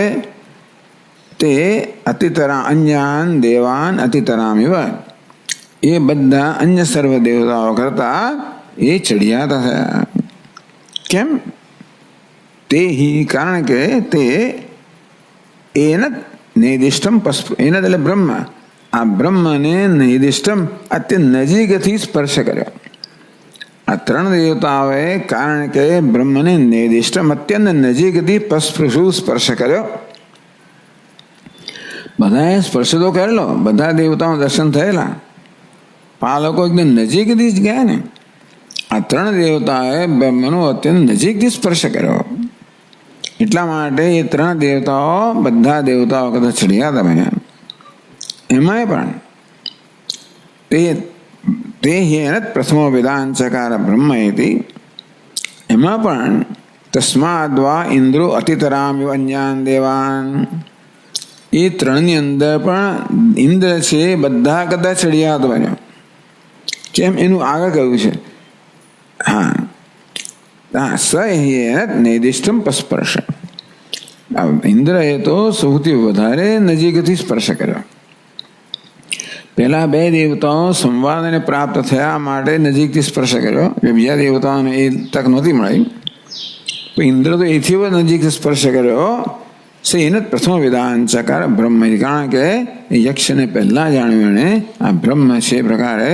તે અતિતરા અન્યાન દેવાન અતિતરામિવ, એ બધા અન્ય સર્વ દેવતાઓ કરતા એ ચડિયાતા થયા. કેમ? તે કારણ કે તે એન નિર્દિષ્ટમ એન એટલે બ્રહ્મ, આ બ્રહ્મને નિર્દિષ્ટમ અત્યંત નજીકથી સ્પર્શ કર્યો. આ ત્રણ દેવતાઓએ કારણ કે બ્રહ્મને નિર્દિષ્ટમ અત્યંત નજીકથી સ્પર્શ કર્યો. બધાએ સ્પર્શ તો કરેલો, બધા દેવતાઓ દર્શન થયેલા, આ લોકો એકદમ નજીકથી જ ગયા ને. આ ત્રણ દેવતાએ બ્રહ્મનો અત્યંત નજીકથી સ્પર્શ કર્યો. એટલા માટે એ ત્રણ દેવતાઓ બધા દેવતાઓ કદાચ ચડિયાતા બન્યા. એમાંય પણ તે પ્રથમો વેદાંત ચકાર બ્રહ્મ હતી, એમાં પણ તસ્માદ્વા ઇન્દ્રો અતિતરામ અન્યાન દેવાન, એ ત્રણની અંદર પણ ઇન્દ્ર છે બધા કદાચ ચડિયાત બન્યો. કેમ? એનું આગળ કહ્યું છે. સ નિર્દિષ્ટમ સ્પર્શ, ઇન્દ્ર એ તો સૌથી વધારે નજીકથી સ્પર્શ કર્યો. પહેલા બે દેવતાઓ સંવાદને પ્રાપ્ત થયા માટે નજીકથી સ્પર્શ કર્યો, બીજા દેવતાઓને એ તક નહોતી મળી. ઇન્દ્ર તો એથી નજીકથી સ્પર્શ કર્યો. એને પ્રથમ વિધાન ચકાર બ્રહ્મ, કારણ કે યક્ષને પહેલા જાણ્યું એને આ બ્રહ્મ છે પ્રકારે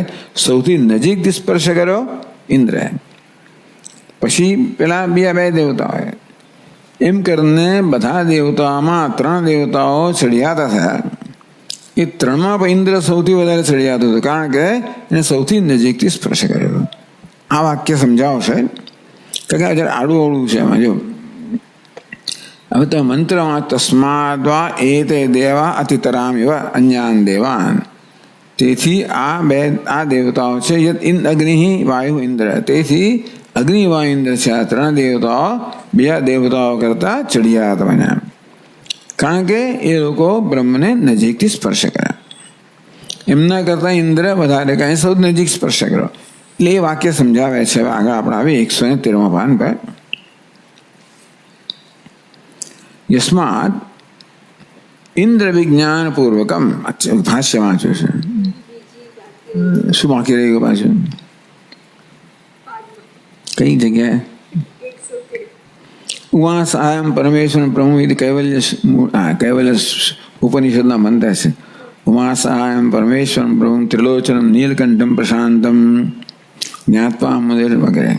સૌથી નજીકથી સ્પર્શ કર્યો ઇન્દ્રએ, પછી પેલા બીજા બે દેવતાઓએ. એમ કરીને બધા દેવતાઓમાં ત્રણ દેવતાઓ ચડિયાતા થયા. એ ત્રણમાં પણ ઇન્દ્ર સૌથી વધારે ચડિયાતું હતું, કારણ કે એને સૌથી નજીકથી સ્પર્શ કર્યો. આ વાક્ય સમજાવશે, કારણ કે જરા આડું અવળું છે એમાં. જો હવે તો મંત્રમાં તસ્માદ્વા એતે દેવા અતિતરામ એવા અન્યાન દેવાન, તેથી આ દેવતાઓ છે અગ્નિ, વાયુ, ઇન્દ્ર. તેથી અગ્નિ, વાયુ, ઇન્દ્ર છે આ ત્રણ દેવતાઓ બીજા દેવતાઓ કરતા ચડિયાત બન્યા, કારણ કે એ લોકો બ્રહ્મને નજીકથી સ્પર્શ કર્યા. એમના કરતાં ઇન્દ્ર વધારે કાંઈ સૌથી નજીક સ્પર્શ કર્યો. એટલે એ વાક્ય સમજાવે છે. આગળ આપણે આવી 113 પાન પર. યસ્માત ઇન્દ્ર વિજ્ઞાન પૂર્વકમ. ભાષ્ય વાંચ્યું છે. શું બાકી રહી ગયું પાછું? કઈ જગ્યાએ? ઉવાસાયમ પરમેશ્વર પ્રભુ કૈવલ્ય ઉપનિષદના મંત્ર છે. ઉમાસાયમ પરમેશ્વર પ્રભુ ત્રિલોચનમ નીલકંઠમ પ્રશાંતમ જ્ઞાત્વા મુદિર વગેરે.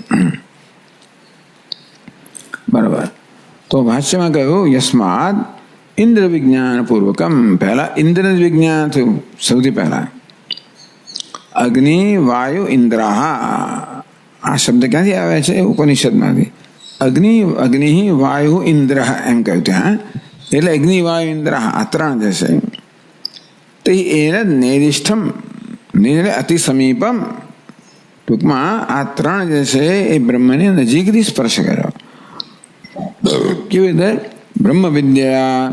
બરાબર. તો ભાષ્યમાં કહ્યું યસ્માદ ઇન્દ્ર વિજ્ઞાન પૂર્વકમ. પહેલા ઇન્દ્ર વિજ્ઞાન થયું સૌથી પહેલા. અગ્નિ વાયુ ઇન્દ્રાહ. આ શબ્દ ક્યાંથી આવે છે? ઉપનિષદમાંથી. અગ્નિ વાયુ ઇન્દ્ર એમ કહ્યું ત્યાં. એટલે અગ્નિ વાયુ ઇન્દ્ર આ ત્રણ જે છે તે એને નિરિષ્ઠમ અતિ સમીપમ. ટૂંકમાં આ ત્રણ જે છે એ બ્રહ્મને નજીકથી સ્પર્શ કર્યો. કેવી રીતે? બ્રહ્મ વિદ્યા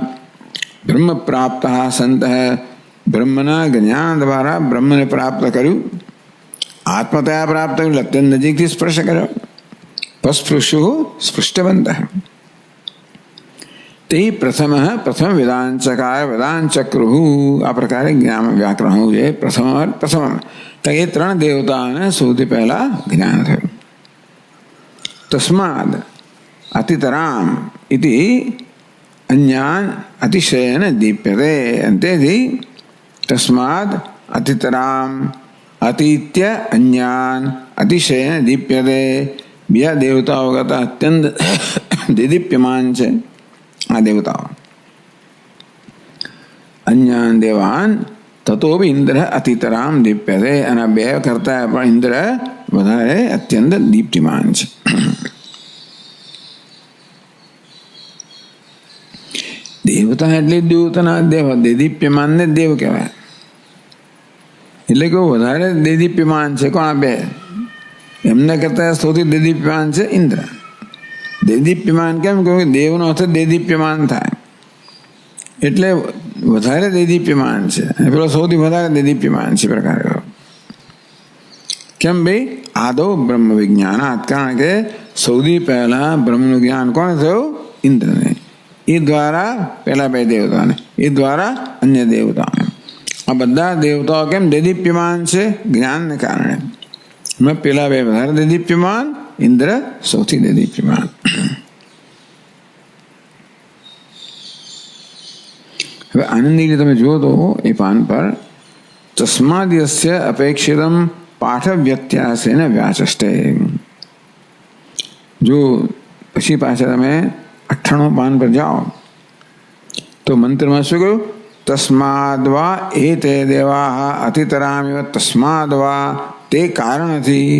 બ્રહ્મ પ્રાપ્ત સંત. બ્રહ્મના જ્ઞાન દ્વારા બ્રહ્મને પ્રાપ્ત કર્યું. આત્મતયા પ્રાપ્ત કર્યું. અત્યંત નજીકથી સ્પર્શ કર્યો. પસ્પૃશુ સ્પૃષ્ટવંત. તે પ્રથમ વેદાંચકાર વેદાંચક્રુ. આ પ્રકારે જ્ઞાન વ્યાકરણ હોવું જોઈએ. પ્રથમ તો એ ત્રણ દેવતાઓને સૌથી પહેલા જ્ઞાન થયું. તસ્માદ અતિતરામ ઇતિ અન્યાન અતિશયન દીપ્યતે. અંતેથી તસ્માદ અતિતરામ અતિત્ય અન્યાન અતિશયન દીપ્યતે. બીજા દેવતાઓ કરતા અત્યંત દેદીપ્યમાન છે આ દેવતાઓ. અન્યાન દેવાન તતો બી ઇન્દ્ર અતિતરામ દીપ્યતે. અને બે કરતા પણ ઇન્દ્ર વધારે અત્યંત દીપ્તિમાન છે. દેવતા એટલે દેવતાના દેવ. દેદીપ્યમાન ને દેવ કહેવાય. એટલે કે વધારે દેદીપ્યમાન છે. કોણ? બે. એમના કરતા સૌથી દેદીપ્યમાન છે ઇન્દ્ર. દેદીપ્યમાન કેમ કહ્યું? દેવનો અર્થ દેદીપ્યમાન થાય એટલે વધારે દેદીપ્યમાન છે. પેલો સૌથી વધારે દેદીપ્યમાન છે પ્રકારે. કેમ ભાઈ? આદો બ્રહ્મ વિજ્ઞાનાત. કારણ કે સૌથી પહેલા બ્રહ્મનું જ્ઞાન કોણ થયું? ઇન્દ્રને. એ દ્વારા પેલા બે દેવતાને, એ દ્વારા અન્ય દેવતાઓને. આ બધા દેવતાઓ કેમ દેદીપ્યમાન છે? જ્ઞાનને કારણે. પેલા બે વધારે દેદીપ્યમાન, ઇન્દ્ર સૌથી દેદીપ્યમાન. હવે આનંદની રીતે તમે જુઓ તો એ પાન પર તસ્માદ્યસ્ય અપેક્ષિતમ પાઠ વ્યત્યાસેન વ્યાચષ્ટે. જો પછી પાછા તમે 98 પાન પર જાઓ તો મંત્રમાં શું કહ્યું? તસ્માદ્વા એ તે દેવા અતિતરામિવ. તસ્માદ્વા તે કારણથી.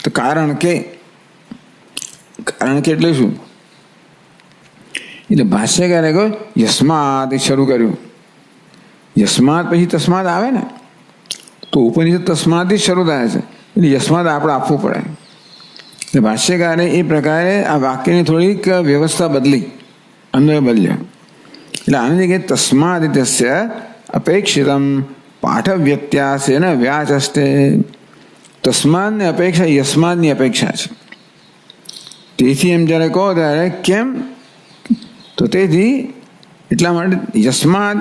તો કારણ કે એટલે શું? એટલે ભાષ્યકારે કહ્યું યસ્માત શરૂ કર્યું. યસ્માત પછી તસ્માત આવે ને, તો ઉપનિષદ તસ્માતથી શરૂ થાય છે. એટલે યસ્માત આપણે આપવું પડે. એટલે ભાષ્યકારે એ પ્રકારે આ વાક્યની થોડીક વ્યવસ્થા બદલી, અન્વય બદલ્યો. એટલે આનંદ કે તસ્માદ તસ્ય અપેક્ષિતમ પાઠ વ્યત્યાસેન વ્યાચષ્ટે. તસ્માદની અપેક્ષા યસ્માદની અપેક્ષા છે. તેથી એમ જ્યારે કહો ત્યારે કેમ? તો તેથી એટલા માટે યસ્માદ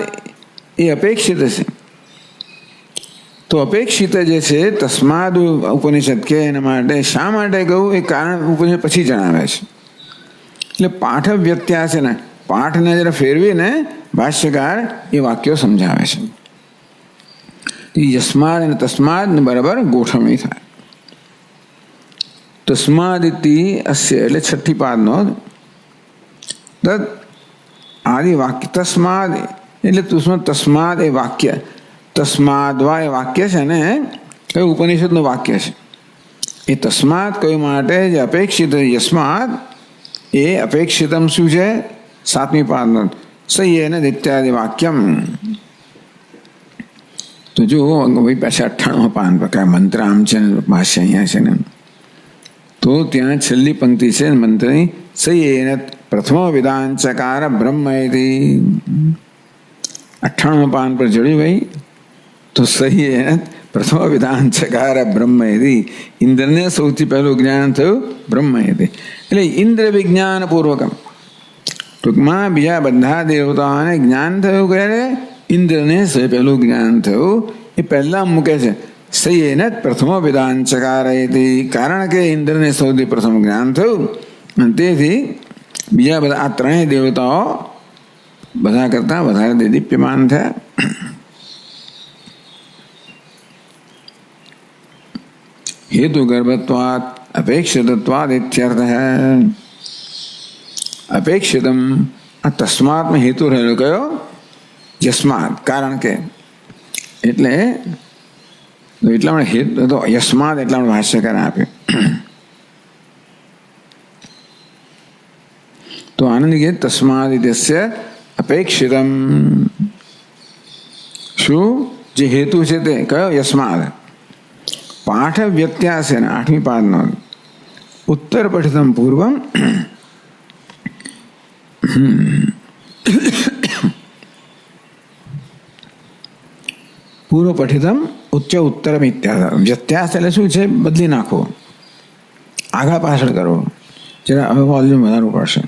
એ અપેક્ષિત છે. તો અપેક્ષિત જે છે તસ્માદ ઉપનિષદ કે એના માટે શા માટે કહું એ કારણ ઉપનિષદ પછી જણાવે છે. એટલે પાઠ વ્યત્યાસ છે ને, પાઠને જરા ફેરવીને ભાષ્યકાર એ વાક્યો સમજાવે છે. યસ્માદ અને તસ્માદ બરાબર ગોઠવણી થાય. તસ્માદિતિ અસ્ય એટલે છઠ્ઠી પાદનો આદિ વાક્ય. તસ્માદ એટલે તસ્માદ એ વાક્ય. તસ્માદવા એ વાક્ય છે ને, એ ઉપનિષદનું વાક્ય છે. એ તસ્માદ કયું માટે જે અપેક્ષિત યસ્માદ એ અપેક્ષિતમ શું છે? 7મી પાદનો સય્યેન ઇત્યાદિ વાક્યમ. તો જો ભાઈ પાછા 98 પાન પર મંત્ર આમ છે ને, ભાષ્ય અહીંયા છે ને, તો ત્યાં છેલ્લી પંક્તિ છે મંત્રની સય્યેન પ્રથમ વિધાનચકાર બ્રહ્મ. 98 પાન પર જડ્યું ભાઈ. તો સહી એને પ્રથમ વિધાન ચકાર બ્રહ્મ યતિ. ઇન્દ્રને સૌથી પહેલું જ્ઞાન થયું બ્રહ્મ યતિ. એટલે ઇન્દ્ર વિજ્ઞાન પૂર્વકમ. ટૂંકમાં બીજા બધા દેવતાઓને જ્ઞાન થયું ક્યારે? ઇન્દ્રને પહેલું જ્ઞાન થયું. એ પહેલા મૂકે છે સહી એને જ પ્રથમ વિધાન ચકાર યતિ. કારણ કે ઇન્દ્રને સૌથી પ્રથમ જ્ઞાન થયું અને તેથી બીજા બધા આ ત્રણેય દેવતાઓ બધા કરતા વધારે દેદીપ્યમાન થયા. हेतु गर्भत्वात् अपेक्षितत्वात् इत्यर्थ है. अपेक्षितम आ तस्मात में हेतु रहेलो कयो? यस्मात्, कारण के. એટલે એટલા માટે હેતુ તો યસ્માત એટલા માટે ભાષ્યકાર આપ્યું. તો આનંદ કે તસ્માદ ઇત્યસ્ય અપેક્ષિતમ. શું જે હેતુ છે તે કયો? યસ્માદ. पाठ व्यत्यास है ना 8वीं पाद नो. उत्तर पठितम पूर्वम पूर्व पठितम उच्च उत्तर व्यत्यास એટલે શું છે? બદલી નાખો, આગા પાછળ કરો. જરા હવે વોલ્યુમ વધારવું પડશે.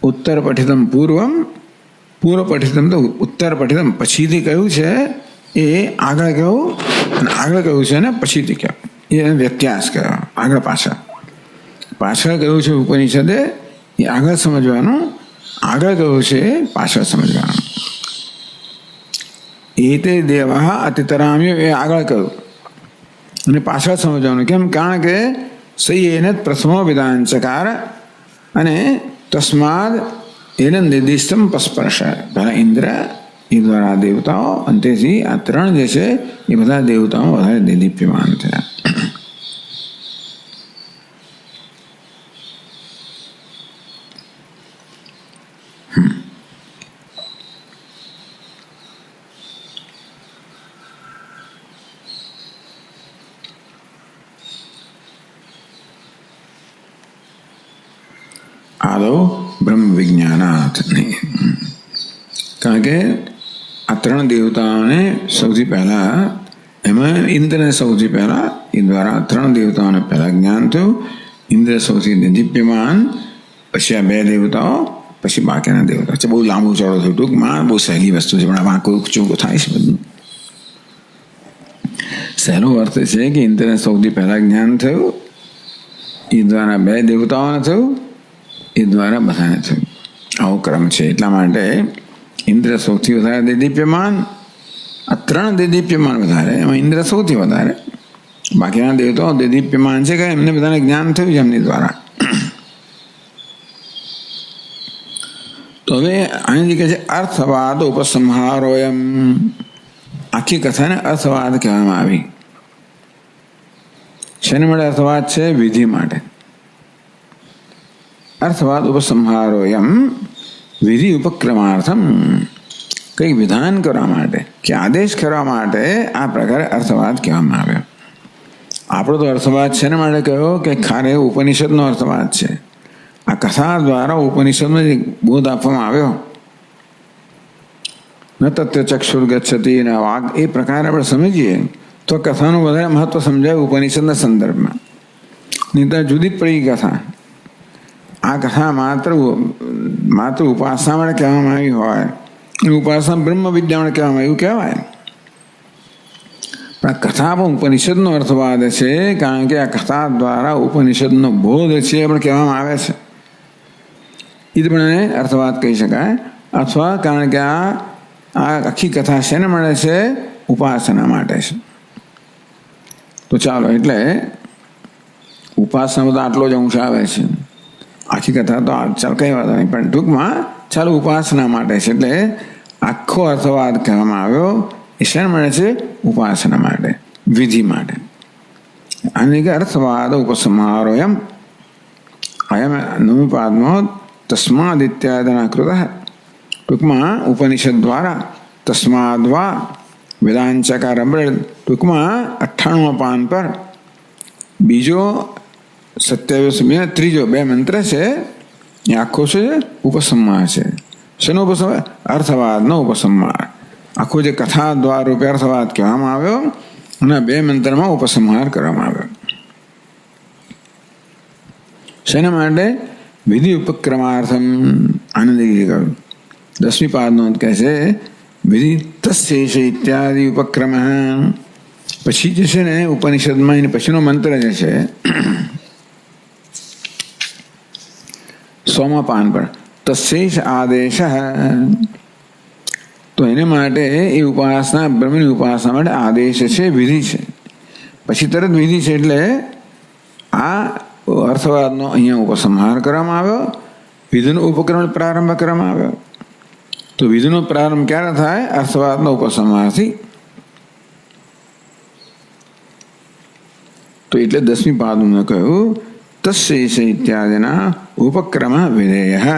उत्तर पठितम पूर्वम, પૂર્વ પઠિતમ તો ઉત્તર પઠિતમ પછીથી કહ્યું છે એ આગળ કહ્યું અને આગળ કહ્યું છે ને પછીથી કહ્યું. એ વ્યત્યાસ કહેવાય. આગળ પાછળ પાછળ કહ્યું છે ઉપનિષદે એ આગળ સમજવાનું, આગળ કહ્યું છે પાછળ સમજવાનું. એ તે દેવા અતિતરામ્યો એ આગળ કહ્યું અને પાછળ સમજવાનું. કેમ? કારણ કે સહી એને જ પ્રથમ વિધાન ચકાર અને તસ્માદ એને નિર્દિષ્ટમ પસ્પર્શ. પહેલા ઇન્દ્ર એ દ્વારા દેવતાઓ અને તેથી આ ત્રણ જે છે એ બધા દેવતાઓ વધારે દેદીપ્યમાન થયા. આદો બ્રહ્મ વિજ્ઞાનાથ નહીં. કારણ કે આ ત્રણ દેવતાઓને સૌથી પહેલા, એમાં ઇન્દ્રને સૌથી પહેલા એ દ્વારા ત્રણ દેવતાઓને પહેલા જ્ઞાન થયું. ઇન્દ્ર સૌથી દિવ્યમાન, પછી આ બે દેવતાઓ, પછી બાકીના દેવતા. બહુ લાંબુ ચોડો થયું. ટૂંકમાં બહુ સહેલી વસ્તુ છે, પણ આમાં કોઈ ચૂકો થાય છે. બધું સહેલો અર્થ છે કે ઇન્દ્રને સૌથી પહેલા જ્ઞાન થયું, એ દ્વારા બે દેવતાઓને થયું, એ દ્વારા બધાને થયું. આવો ક્રમ છે. એટલા માટે ઇન્દ્ર સૌથી વધારે દેદીપ્યમાન, આ ત્રણ દેદીપ્યમાન વધારે, એમાં ઇન્દ્ર સૌથી વધારે. બાકીના દેવતાઓ દેદીપ્યમાન છે કે એમને બધાને જ્ઞાન થયું છે એમની દ્વારા. તો હવે અહીં કહે છે અર્થવાદ ઉપસંહારો. એમ આખી કથાને અર્થવાદ કહેવામાં આવી. શેને માટે અર્થવાદ છે? વિધિ માટે. અર્થવાદ ઉપસંહારો એમ વિધિ ઉપક્રમાર્થમ, કંઈક વિધાન કરવા માટે કે આદેશ કરવા માટે આ પ્રકારે અર્થવાદ કહેવામાં આવ્યો. આપણો તો અર્થવાદ છે ને માટે કહ્યો કે ખારે ઉપનિષદનો અર્થવાદ છે. આ કથા દ્વારા ઉપનિષદનો જે બોધ આપવામાં આવ્યો, ન તત્વ ચક્ષુર ગચ્છતિ ને વાગ, એ પ્રકારે આપણે સમજીએ તો કથાનું વધારે મહત્વ સમજાય ઉપનિષદના સંદર્ભમાં. નહીં તો જુદી જ પડી કથા. આ કથા માત્ર ઉપાસના માટે કહેવામાં આવી હોય, ઉપાસના બ્રહ્મ વિદ્યા માટે કહેવામાં એવું કહેવાય. પણ આ કથા પણ ઉપનિષદનો અર્થવાદ છે. કારણ કે આ કથા દ્વારા ઉપનિષદનો બોધ છે પણ કહેવામાં આવે છે. એ પણ એને અર્થવાદ કહી શકાય. અથવા કારણ કે આ આખી કથા શેને મળે છે? ઉપાસના માટે છે. તો ચાલો, એટલે ઉપાસના બધા આટલો જ અંશ આવે છે. આખી કથા તો ચાલ કઈ વાત નહીં, પણ ટૂંકમાં ચાલો ઉપાસના માટે છે. એટલે આખો અર્થવાદ કહેવામાં આવ્યો એ શેને મળે છે? ઉપાસના માટે, વિધિ માટે. અને કે અર્થવાદ ઉપસંહારો એમ અયમ નવપાદમાં તસ્માદ ઇત્યાદના કૃત. ટૂંકમાં ઉપનિષદ દ્વારા તસ્માદ વા વેદાંચકાર. ટૂંકમાં 98 પાન પર બીજો 27 ત્રીજો બે મંત્ર છે. એ આખો છે ઉપસંહાર છે. શેનો ઉપસંહાર? અર્થવાદનો ઉપસંહાર. આખો જે કથા દ્વાર રૂપે અર્થવાદ કહેવામાં આવ્યો અને બે મંત્રમાં ઉપસંહાર કરવામાં આવ્યો. શેના માટે? વિધિ ઉપક્રમાર્થમ. આનંદગીરી કહ્યું 10મી પાદનો અંત કહે છે વિધિ તસ્યેષ ઇત્યાદિ ઉપક્રમ. પછી જે છે ને ઉપનિષદમાં એની પછીનો મંત્ર જે છે 100મા પાન પર તસ્યેષ આદેશ. તો એને માટે એ ઉપાસના બ્રહ્મની ઉપાસના માટે આદેશ છે, વિધિ છે. પછી તરત વિધિ છે એટલે આ અર્થવાદનો અહીંયા ઉપસંહાર કરવામાં આવ્યો, વિધિનો ઉપક્રમ પ્રારંભ કરવામાં આવ્યો. તો વિધિનો પ્રારંભ ક્યારે થાય? અર્થવાદનો ઉપસંહારથી. તો એટલે 10મી પાદમાં કહ્યું તસ્યેષ ઇત્યાદિના ઉપક્રમ વિધેય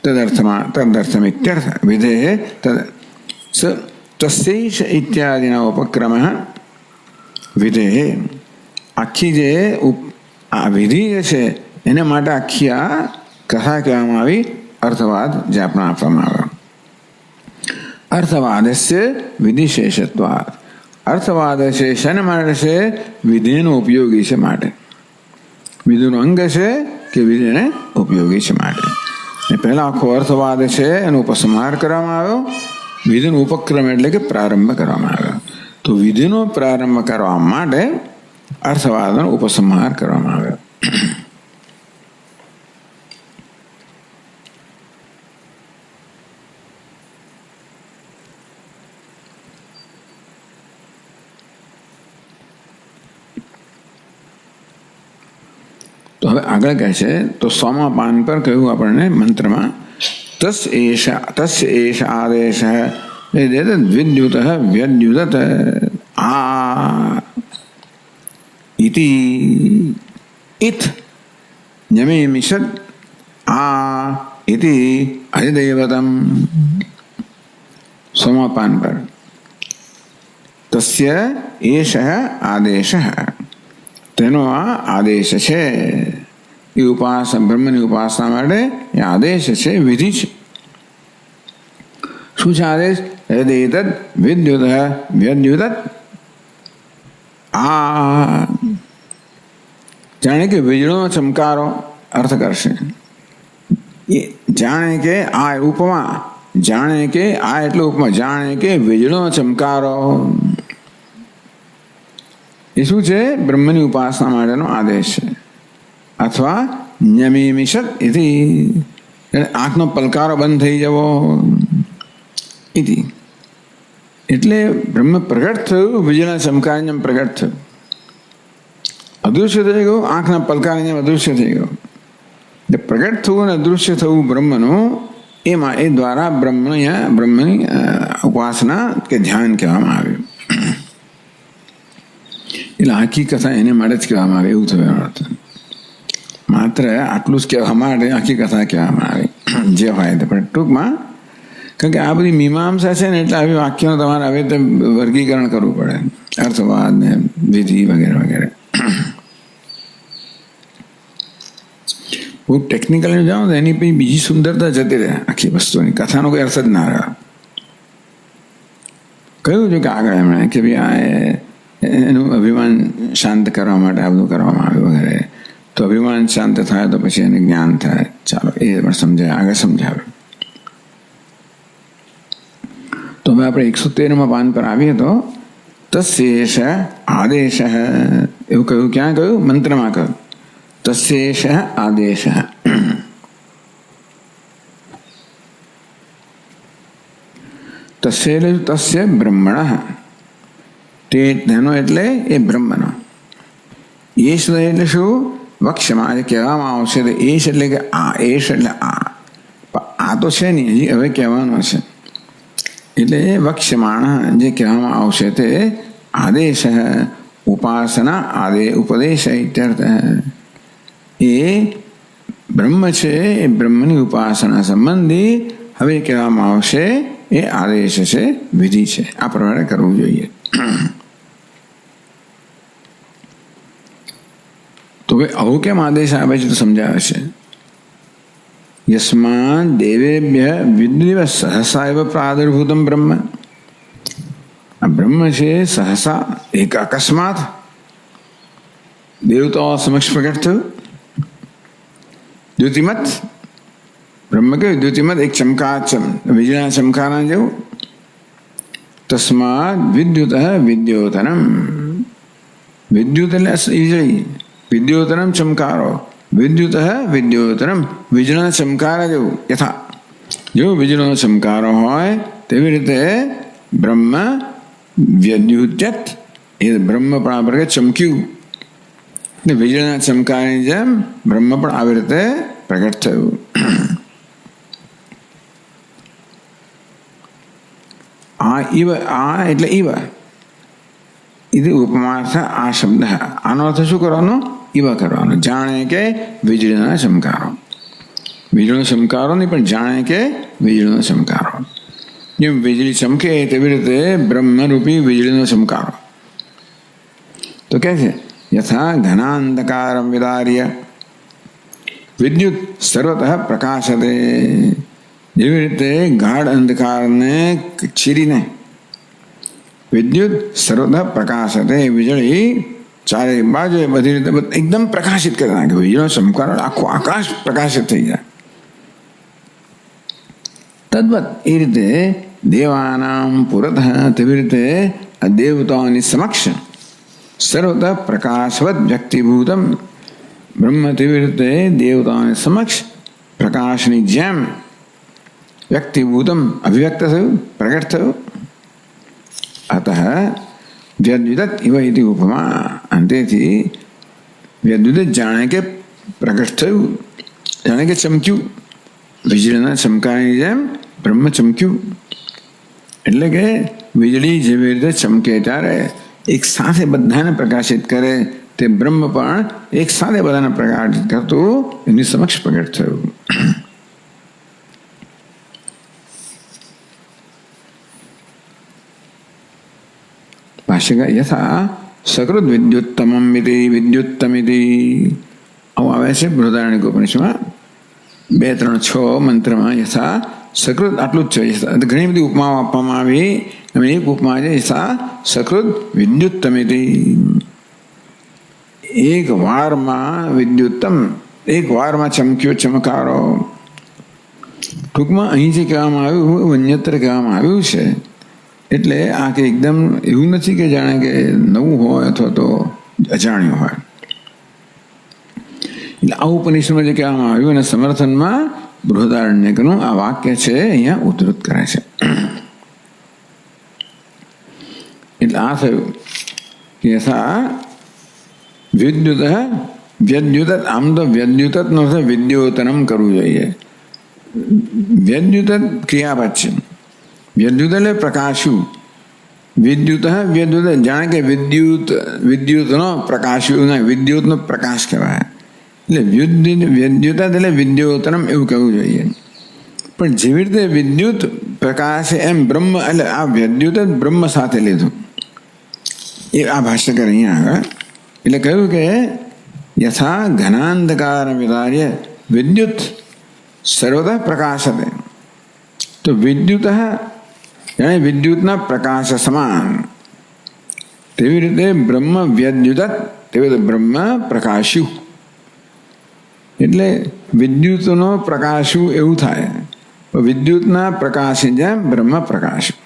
તદર્થમિત્યર્થ. વિધેય તસ્યેષ ઇત્યાદિના ઉપક્રમ વિધેય. આખી જે આ વિધિ જે છે એને માટે આખી આ કથા કહેવામાં આવી, અર્થવાદ જે આપણે આપવામાં આવ્યો. અર્થવાદસ્ય વિધિશેષત્વાદ. અર્થવાદ છે શેને માટે છે? વિધિનો ઉપયોગી છે માટે. વિધિનો અંગ છે કે વિધિને ઉપયોગી છે માટે. પહેલા આખો અર્થવાદ છે એનો ઉપસંહાર કરવામાં આવ્યો, વિધિનો ઉપક્રમ એટલે કે પ્રારંભ કરવામાં આવ્યો. તો વિધિનો પ્રારંભ કરવા માટે અર્થવાદનો ઉપસંહાર કરવામાં આવ્યો. તો હવે આગળ કહે છે તો 100મા પાન પર કહ્યું આપણને મંત્રમાં તસ્યેષ આદેશ વિદ્યુત વ્યદ્યુત આ ઇતિ ઇત ન્યમેમિષદ આ ઇતિ અધિદૈવતમ. 100મા પાન પર તસ્ય એષ આદેશ. તેનો આ આદેશ છે. એ બ્રહ્મની ઉપાસના માટે એ આદેશ છે, વિધિ છે. શું છે આદેશ? એતદ વિદ્યુત વ્યદ્યુત આ. જાણે કે વીજળીનો ચમકારો અર્થ કરશે. એ જાણે કે આ ઉપમા, જાણે કે આ એટલે ઉપમા, જાણે કે વીજળીનો ચમકારો. એ શું છે? બ્રહ્મની ઉપાસના માટેનો આદેશ છે. અથવા ન્યમેમિષદ ઇતિ આંખનો પલકારો બંધ થઈ જવો ઇતિ. એટલે બ્રહ્મ પ્રગટ થયું, વીજળીના ચમકારની જેમ પ્રગટ થયું, અદૃશ્ય થઈ ગયું, આંખના પલકારની જેમ અદૃશ્ય થઈ ગયું. એટલે પ્રગટ થવું અને અદૃશ્ય થવું બ્રહ્મનું, એમાં એ દ્વારા બ્રહ્મની ઉપાસના કે ધ્યાન કહેવામાં આવ્યું. એટલે આખી કથા એને માટે જ કહેવામાં આવે એવું થયું અર્થ. માત્ર આટલું જ કહેવા માટે આખી કથા કહેવામાં આવે જે હોય તે. પણ ટૂંકમાં કારણ કે આ બધી મીમાંસા છે ને એટલે આવી વાક્યનું તમારે હવે તો વર્ગીકરણ કરવું પડે, અર્થવાદ ને વિધિ વગેરે વગેરે. બહુ ટેકનિકલ જાઓ તો એની પછી બીજી સુંદરતા જતી રહે આખી વસ્તુની. કથાનો કોઈ અર્થ જ ના રહે. કહ્યું છે કે આગળ એમણે કે ભાઈ આ એનું અભિમાન શાંત કરવા માટે આ બધું કરવામાં આવ્યું વગેરે. તો અભિમાન શાંત થાય તો પછી એને જ્ઞાન થાય. ચાલો એ પણ સમજાય, આગળ સમજાવે. તો હવે આપણે 113મા પાન પર આવીએ તો તસ્યેષ આદેશ એવું કહ્યું. ક્યાં કહ્યું? મંત્રમાં કહ્યું તસ્યેષ આદેશ. તસ્ય બ્રહ્મણ. તેનો એટલે એ બ્રહ્મનો. એશ એટલે શું? વક્ષમાં કહેવામાં આવશે તો એશ એટલે કે આ, એશ એટલે આ તો છે નહીં, હજી હવે કહેવાનો છે. એટલે એ વક્ષ્યમાણ જે કહેવામાં આવશે તે આદેશ ઉપાસના ઉપદેશ ઇત્યર્થ. એ બ્રહ્મ છે, એ બ્રહ્મની ઉપાસના સંબંધી હવે કહેવામાં આવશે એ આદેશ છે, વિધિ છે. આ પ્રમાણે કરવું જોઈએ. તો હવે આવું કેમ આદેશ આવે છે તો સમજાવે છે. यस्मात् देवेभ्य विद्युदिव सहसा एव प्रादुर्भूतं ब्रह्म. આ બ્રહ્મ છે સહસા એક અકસ્માત દેવતાઓ સમક્ષ પ્રગટ થયું. દ્યુતિમત બ્રહ્મ કયું? દ્યુતિમત એક ચમકાર, વીજળીના ચમકારા જેવું. તસ્માત વિદ્યુત વિદ્યોતનમ. વિદ્યુત એટલે વીજળી, વિદ્યોતનમ ચમકારો, વિદ્યુત વિદ્યોતનમ વીજળીના ચમકારા જેવું. યથા જો વીજળીનો ચમકારો હોય તેવી રીતે બ્રહ્મ વ્યદ્યુત્યત, એ બ્રહ્મ પણ આ પ્રકારે ચમક્યું. વીજળીના ચમકારની જેમ બ્રહ્મ પણ આવી રીતે પ્રગટ થયું. આ ઇવ, આ એટલે ઇવ, ఇది ઉપમાર્થ. આ શબ્દ આનો અર્થ શું કરવાનો? ઇવ કરવાનો. જાણે કે વીજળીના ચમકારો. વીજળીનો ચમકારો નહીં, પણ જાણે કે વીજળીનો ચમકારો. જેમ વીજળી ચમકે તેવી રીતે બ્રહ્મરૂપી વીજળીનો ચમકારો. તો કે છે યથા ઘનાંધકારમ વિદાર્ય વિદ્યુત સર્વતઃ પ્રકાશતે. જેવી રીતે ગાઢ અંધકારને ચીરીને વિદ્યુત સર્વતઃ પ્રકાશતે, વીજળી ચારે બાજુ બધી રીતે એકદમ પ્રકાશિત કરી નાખે. વીજળીનો ચમકારો આખું આકાશ પ્રકાશિત થઈ જાય. તદ્વત એ રીતે દેવાનામ પુરતઃ, તેવી રીતે આ દેવતાઓની સમક્ષ સર્વતઃ પ્રકાશવત વ્યક્તિભૂતમ બ્રહ્મ, તેવી રીતે દેવતાઓની સમક્ષ પ્રકાશની જેમ વ્યક્તિભૂતમ અભિવ્યક્ત થયું, પ્રગટ થયું. અતઃ વ્યદ્યુત ઇવ ઇતિ ઉપમા. અંતેથી વ્યદ્યુત જાણે કે પ્રગટ થયું, જાણે કે ચમક્યું. વીજળીના ચમકારની જેમ બ્રહ્મ ચમક્યું. એટલે કે વીજળી જેવી રીતે ચમકે ત્યારે એક સાથે બધાને પ્રકાશિત કરે, તે બ્રહ્મ પણ એક સાથે બધાને પ્રકાશિત કરતું એની સમક્ષ પ્રગટ થયું. ભાષ્યકાર યથા સકૃત વિદ્યુત્તમમ ઇતિ વિદ્યુત્તમિતિ. આવું આવે છે બૃહદારણ્યક ઉપનિષદમાં 2-3-6 મંત્રમાં. યથા સકૃત આટલું જ છે. ઘણી બધી ઉપમાઓ આપવામાં આવી. એમાં એક ઉપમા છે યથા સકૃત વિદ્યુત્તમિતિ. એક વારમાં વિદ્યુત્તમ, એક વારમાં ચમક્યો ચમકારો. ટૂંકમાં અહીં જે કહેવામાં આવ્યું અન્યત્ર કહેવામાં આવ્યું છે. એટલે આ કે એકદમ એવું નથી કે જાણે કે નવું હોય અથવા તો અજાણ્યું હોય. એટલે આ ઉપનિષદમાં જે કહેવામાં આવ્યું એના સમર્થનમાં બૃહદારણ્યકનું આ વાક્ય છે અહીંયા ઉદ્ધૃત કરે છે. એટલે આ થયું કે યથા વિદ્યુત વ્યદ્યુત. આમ તો વ્યદ્યુત નો વિદ્યોતનમ કરવું જોઈએ. વ્યદ્યુત ક્રિયાપદ છે. વ્યદ્યુત એટલે પ્રકાશ્યું. વિદ્યુત વ્યદ્યુત જાણે કે વિદ્યુતનો પ્રકાશ્યું, વિદ્યુતનો પ્રકાશ કહેવાય. એટલે વિદ્યુત એટલે વિદ્યોતનમ એવું કહેવું જોઈએ. પણ જેવી રીતે વિદ્યુત પ્રકાશ એમ બ્રહ્મ, એટલે આ વિદ્યુત જ બ્રહ્મ સાથે લીધું. એ આ ભાષ્યકાર અહીંયા આગળ એટલે કહ્યું કે યથા ઘનાંધકાર વિદાર્ય વિદ્યુત સર્વદા પ્રકાશતે. તો વિદ્યુત જાણે વિદ્યુતના પ્રકાશ સમાન, તેવી રીતે બ્રહ્મ વ્યદ્યુત, તેવી રીતે બ્રહ્મ પ્રકાશ્યું. એટલે વિદ્યુતનો પ્રકાશ્યું એવું થાય. વિદ્યુતના પ્રકાશની જેમ બ્રહ્મ પ્રકાશ્યું.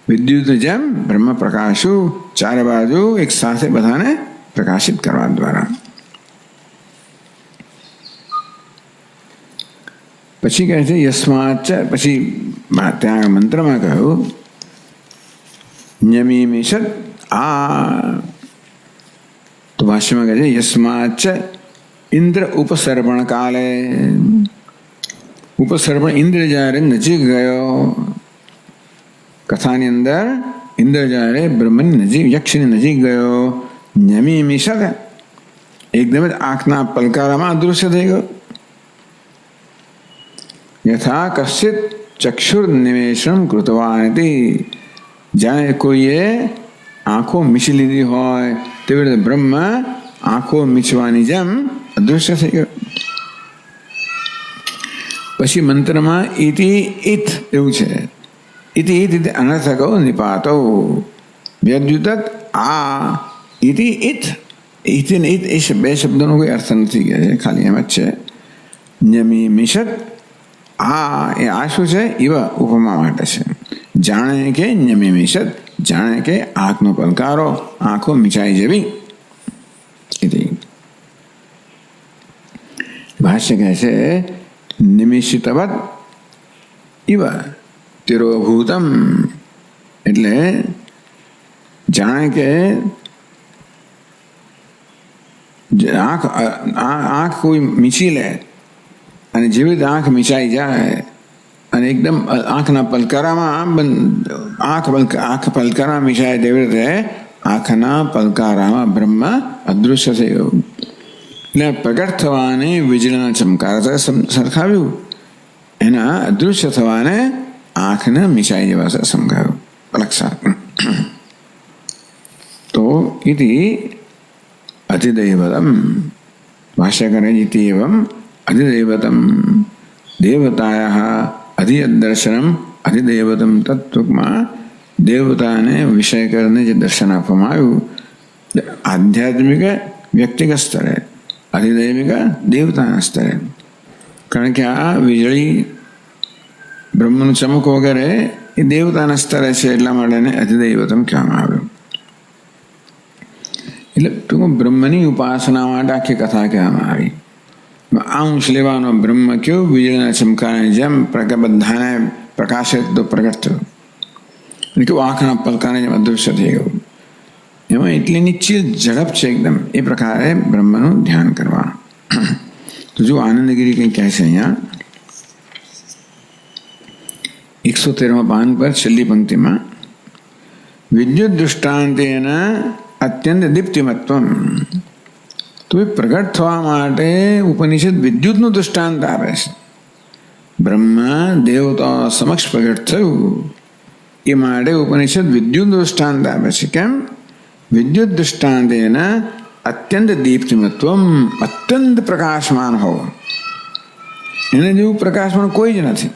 વિદ્યુતની જેમ બ્રહ્મ પ્રકાશ્યું, ચારે બાજુ એક સાથે બધાને પ્રકાશિત કરવા દ્વારા. પછી કહે છે યસ્માચ. પછી ત્યાં મંત્રમાં કહ્યું ન્યમીમિષત. આ તો ભાષ્યમાં કહે છે યસ્માચ ઇન્દ્ર ઉપસર્પણ કાલે. ઉપસર્પણ ઇન્દ્ર જ્યારે નજીક ગયો, કથાની અંદર ઇન્દ્ર જ્યારે બ્રહ્મની નજીક, યક્ષની નજીક ગયો, ન્યમીમિષત એકદમ જ આંખના પલકારામાં અદૃશ્ય થઈ ગયો. યથા કશ્ચિત ચક્ષુર નિમેષણ કૃતવાન. જાણે કોઈએ આંખો મીચી લીધી હોય તેવી રીતે બ્રહ્મ આંખો મીચવાની જેમ અદૃશ્ય થઈ ગયો. પછી મંત્રમાં ઇતિ ઇત એવું છે. ઇતિ ઇત અનર્થકો નિપાતો વ્યદ્યુતક આ ઇતિ ઇત. ઇતિ ને ઇત એ બે શબ્દોનો કોઈ અર્થ નથી ગયા છે, ખાલી એમ જ છે. ન્યમી મિશત આ એ આ શું છે? ઇવ ઉપમા માટે છે. જાણે કે ન્યમી મિશત, જાણે કે આંખનો પલકારો, આંખો મીચાઈ જેવી. ભાષ્ય કહે છે નિમિષિતવત ઇવ તિરોભૂતમ, એટલે જાણે કે આંખ કોઈ મીચી લે અને જેવી રીતે આંખ મીચાઈ જાય અને એકદમ આંખના પલકારામાં આંખ પલકારામાં મીચાય તેવી રીતે આંખના પલકારામાં બ્રહ્મ અદૃશ્ય થઈ ગયું. એટલે પ્રગટ થવાને વીજળીના ચમકાર સરખાવ્યું, એના અદૃશ્ય થવાને આંખને મીચાઈ જેવા સમજાવ્યું. લક્ષાત તો ઇતિ અધિદૈવતમ ભાષ્યકરે ઇતિ એવમ અધિદૈવતમ દેવતાયા અધિદર્શનમ અધિદૈવતમ તત્વમાં દેવતાને વિષય કરીને જે દર્શન આપવામાં આવ્યું આધ્યાત્મિક વ્યક્તિગત સ્તરે, અધિદૈવિક દેવતાના સ્તરે. કારણ કે આ વીજળી બ્રહ્મનું ચમક વગેરે એ દેવતાના સ્તરે છે, એટલા માટે એને અધિદૈવતમ કહેવામાં આવ્યું. એટલે ટૂંકમાં બ્રહ્મની ઉપાસના માટે આખી કથા કહેવામાં આવી. અંશ લેવાનો બ્રહ્મ કેવું વીજળીના ચમકાની જેમ બધાને પ્રકાશિત તો પ્રગટ થયું, અને કેવું આંખના પલકાને જેમ અદૃશ્ય થઈ ગયું. એમાં એટલી નિશ્ચિત ઝડપ છે એકદમ. એ પ્રકારે બ્રહ્મનું ધ્યાન કરવાનું. તો જો આનંદગીરી કંઈ કહે છે અહીંયા 113 પાન પર છેલ્લી પંક્તિમાં વિદ્યુત દૃષ્ટાંતેન અત્યંત દીપ્તિમત્વમ. તો એ પ્રગટ થવા માટે ઉપનિષદ વિદ્યુતનું દૃષ્ટાંત આપે છે. બ્રહ્મ દેવતાઓ સમક્ષ પ્રગટ થયું એ માટે ઉપનિષદ વિદ્યુત દૃષ્ટાંત આપે છે. કેમ? વિદ્યુત દૃષ્ટાંતેન અત્યંત દીપ્તિમત્વમ, અત્યંત પ્રકાશમાન હોવો. એને જેવું પ્રકાશમાન કોઈ જ નથી.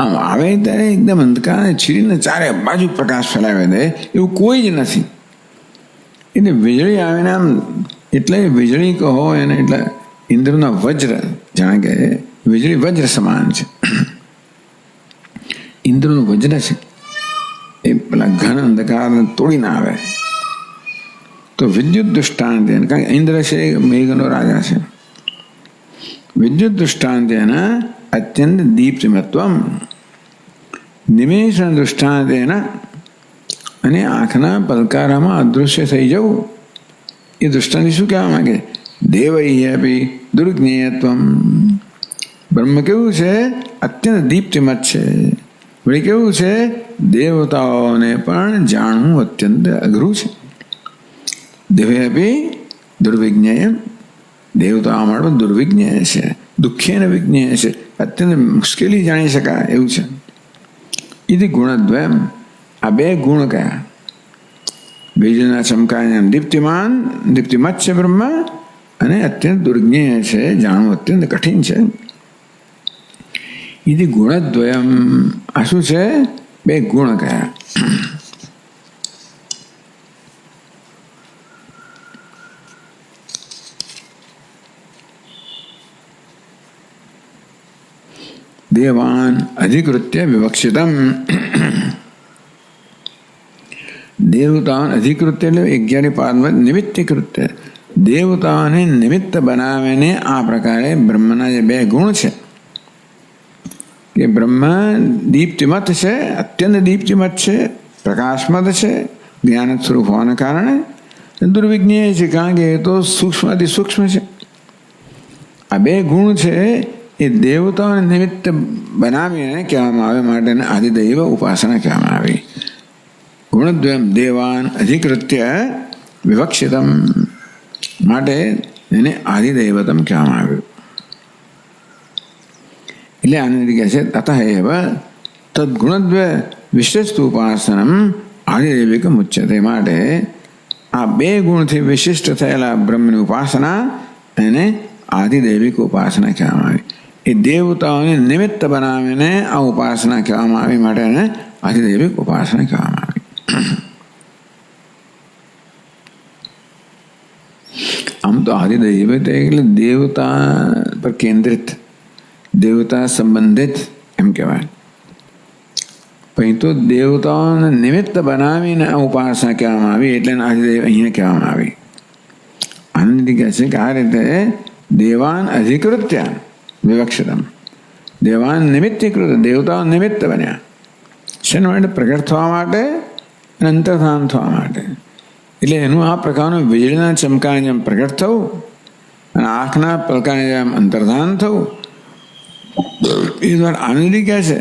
આમ આવે ત્યારે એકદમ અંધકારને છીરીને ચારે બાજુ પ્રકાશ ફેલાવે દે એવું કોઈ જ નથી. એટલે વીજળી આવીને આમ, એટલે વીજળી કહો એને, એટલે ઇન્દ્રના વજ્ર, જાણે કે વીજળી વજ્ર સમાન છે. ઇન્દ્રનું વજ્ર છે એ પેલા ઘન અંધકારને તોડીને આવે. તો વિદ્યુત દૃષ્ટાંત, કારણ કે ઇન્દ્ર છે મેઘનો રાજા છે. વિદ્યુત દૃષ્ટાંતેન અત્યંત દીપ્તિમત્વમ નિમેષણ દૃષ્ટાંતેન, અને આંખના પલકારામાં અદૃશ્ય થઈ જવું. એ દૃષ્ટાંત શું કહેવા માંગે? દેવૈયપી દુર્જ્ઞેયત્વમ. બ્રહ્મ કેવું છે? અત્યંત દીપ્તિમત છે. વળી કેવું છે? દેવતાઓને પણ જાણવું અત્યંત અઘરું છે. દેવૈયપી દુર્વિજ્ઞેય, દેવતાઓ માટે દુર્વિજ્ઞેય છે, દુઃખેન વિજ્ઞેય છે, અત્યંત મુશ્કેલી જાણી શકાય એવું છે. એથી ગુણદ્વયમ, આ બે ગુણ કયા? વીજળીના ચમકાને દીપ્તિમાન, દીપ્તિમત છે બ્રહ્મ, અને અત્યંત દુર્જ્ઞેય છે, જાણવું અત્યંત કઠિન છે. એથી ગુણદ્વયમ, આ શું છે? બે ગુણ કયા? દેવાન અધિકૃત્ય વિવક્ષિતમ. દેવતાઓને અધિકૃત્ય એટલે 11 પાદમાં નિમિત્તીકૃત્ય, દેવતાઓને નિમિત્ત બનાવીને આ પ્રકારે બ્રહ્મના જે બે ગુણ છે કે બ્રહ્મ દીપ્તિમત છે, અત્યંત દીપ્તિમત છે, પ્રકાશમત છે, જ્ઞાન સ્વરૂપ હોવાના કારણે, દુર્વિજ્ઞેય છે કારણ કે એ તો સૂક્ષ્મથી સૂક્ષ્મ છે. આ બે ગુણ છે એ દેવતાઓને નિમિત્ત બનાવીને કહેવામાં આવે માટે આદિદૈવ ઉપાસના કહેવામાં આવી. ગુણદ્વયમ દેવાન અધિકૃત્ય વિવક્ષિતમ, માટે એને આદિદૈવતમ કહેવામાં આવ્યું. એટલે આનંદ કહે છે તત એવ તદ્ગુણદ્વય વિશિષ્ટ ઉપાસનમ આદિદૈવિક મુચ્યતે. માટે આ બે ગુણથી વિશિષ્ટ થયેલા બ્રહ્મની ઉપાસના એને આદિદૈવિક ઉપાસના કહેવામાં આવી. એ દેવતાઓને નિમિત્ત બનાવીને આ ઉપાસના કહેવામાં આવી, માટે એને આધિદૈવિક ઉપાસના કહેવામાં આવી. આમ તો આધિદૈવિક એટલે દેવતા પર કેન્દ્રિત, દેવતા સંબંધિત એમ કહેવાય. પછી તો દેવતાઓને નિમિત્ત બનાવીને આ ઉપાસના કહેવામાં આવી, એટલે આધિદૈવ અહીંયા કહેવામાં આવી. આનંદી કહે છે કે આ રીતે દેવાન અધિકૃત્ય વિવક્ષિતમ, દેવાન નિમિત્તીકૃત, દેવતાઓ નિમિત્ત બન્યા. શેના માટે? પ્રગટ થવા માટે અને અંતર્ધાન થવા માટે. એટલે એનું આ પ્રકારનું વીજળીના ચમકાની જેમ પ્રગટ થવું અને આંખના પલકાની જેમ અંતર્ધાન થવું. એ દ્વારા આનંદી કહે છે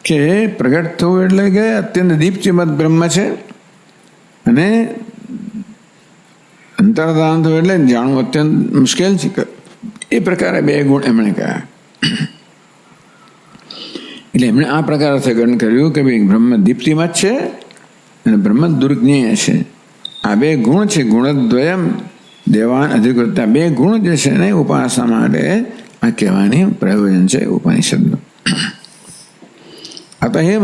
કે પ્રગટ થવું એટલે કે અત્યંત દીપ્તિમત બ્રહ્મ છે, અને અંતર્ધાન થયું એટલે જાણવું અત્યંત મુશ્કેલ છે. એ પ્રકારે બે ગુણ એમણે કહ્યા. એટલે એમણે આ પ્રકાર અર્થઘટન કર્યું કે ભાઈ બ્રહ્મ દીપ્તિમત છે અને બ્રહ્મ દુર્જ્ઞેય છે. આ બે ગુણ છે, ગુણદ્વયમ દેવાન અધિકૃતતા. બે ગુણ જે છે ને ઉપાસના માટે આ કહેવાની પ્રયોજન છે ઉપનિષદનું. અતએવ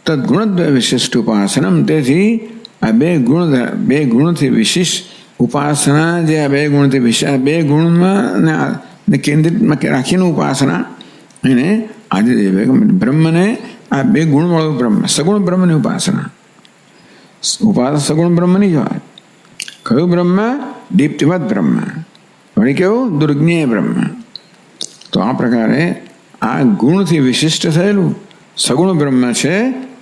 તદ્ગુણદ્વય વિશિષ્ટ ઉપાસનમ. તેથી આ બે ગુણથી વિશિષ્ટ ઉપાસના, જે આ બે ગુણથી વિશેષ, બે ગુણમાં કેન્દ્રિતમાં રાખીને ઉપાસના, એને આધિદૈવિક બ્રહ્મને, આ બે ગુણવાળું બ્રહ્મ, સગુણ બ્રહ્મની ઉપાસના. ઉપાસના સગુણ બ્રહ્મની જ હોય. કયું બ્રહ્મ? દીપ્તિમત બ્રહ્મ. વળી કેવું? દુર્જ્ઞેય બ્રહ્મ. તો આ પ્રકારે આ ગુણથી વિશિષ્ટ થયેલું સગુણ બ્રહ્મ છે,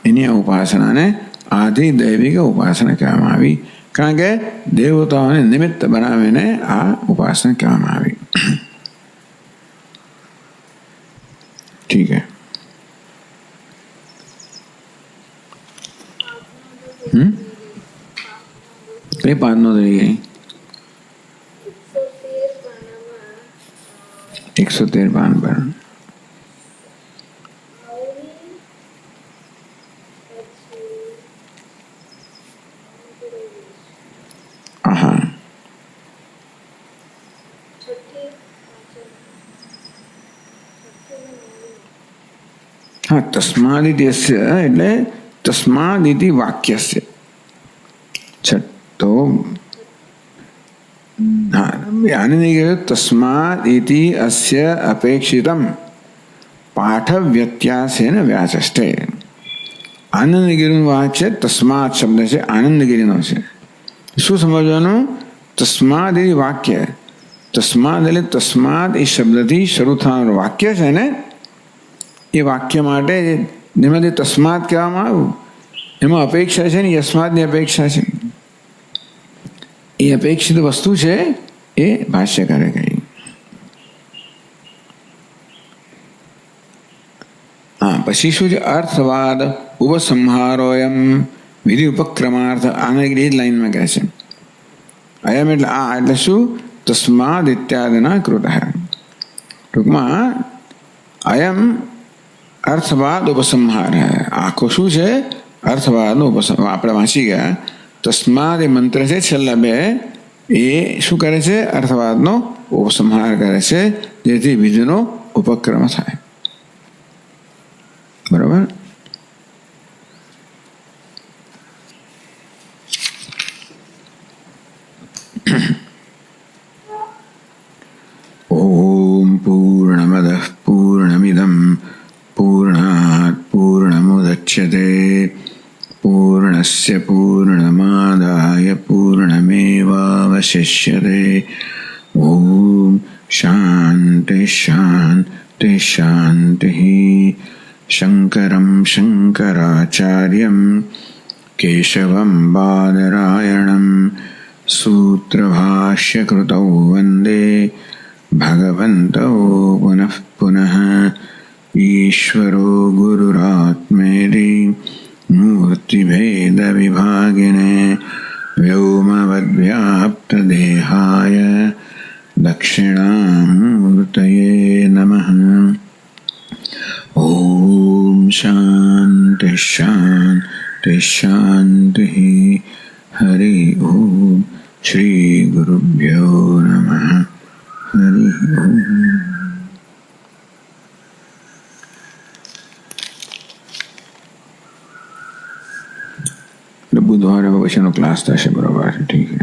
એની આ ઉપાસનાને આધિદૈવિક ઉપાસના કહેવામાં આવી. કારણ કે દેવતાઓને નિમિત્ત બનાવીને આ ઉપાસના કહેવામાં આવી. ઠીક હે. કઈ પાદનો થઈ ગઈ? 113 પાન પર. હા, તસ્માદિતિ એટલે તસ્માદિતિ વાક્યસ્ય. છઠ્ઠો આનંદી કહ્યું તસ્માદિતિ અસ્ય અપેક્ષિતમ પાઠ વ્યત્યાસેન વ્યાચષ્ટે. આનંદગીરીનું વાક છે, તસ્માદ શબ્દ છે, આનંદગીરીનો છે. શું સમજવાનું? તસ્માદ એ વાક્ય, તસ્માદ એટલે તસ્માદ એ શબ્દથી શરૂ થવાનું વાક્ય છે ને, એ વાક્ય માટે જેમાં જે તસ્માદ કહેવામાં આવ્યું એમાં અપેક્ષા છે ને, યસ્માદની અપેક્ષા છે. એ અપેક્ષિત વસ્તુ છે એ ભાષ્યકારે કહી. હા, પછી શું છે? અર્થવાદ ઉપસંહારોયમ વિધિ ઉપક્રમાર્થ. આને એ જ લાઈનમાં કહે છે. અયમ એટલે આ, એટલે શું? તસ્માદ ઇત્યાદિના કૃત. ટૂંકમાં અયમ અર્થવાદ ઉપસંહાર. આખો શું છે? અર્થવાદનો ઉપસંહાર. આપણે વાંચી ગયા. તસ્માદ એ મંત્ર છે છેલ્લા બે, એ શું કરે છે? અર્થવાદનો ઉપસંહાર કરે છે, જેથી વિધિનો ઉપક્રમ થાય. બરાબર. ઓમ પૂર્ણમદઃ પૂર્ણમિદં પૂર્ણાત પૂર્ણમુદચ્યતે પૂર્ણસ્ય પૂર્ણમાદાય પૂર્ણમેવાવશિષ્યતે. ઓમ શાંતિ શાંતિ શાંતિ. શંકરં શંકરાચાર્યં કેશવં બાદરાયણં સૂત્રભાષ્યકૃતૌ વંદે ભગવन्तौ પુનઃ પુનઃ. ઈશ્વરો ગુરુરાત્મેતિ મૂર્તિભેદવિભાગિને વ્યોમવદ્વ્યાપ્તદેહાય દક્ષિણામૂર્તયે નમઃ. ઓમ શાંતિ શાંતિ શાંતિ. હરિ ઓમ. શ્રી ગુરુભ્યો નમઃ. હરિ ઓમ. પછીનો ક્લાસ થશે. બરાબર છે, ઠીક છે.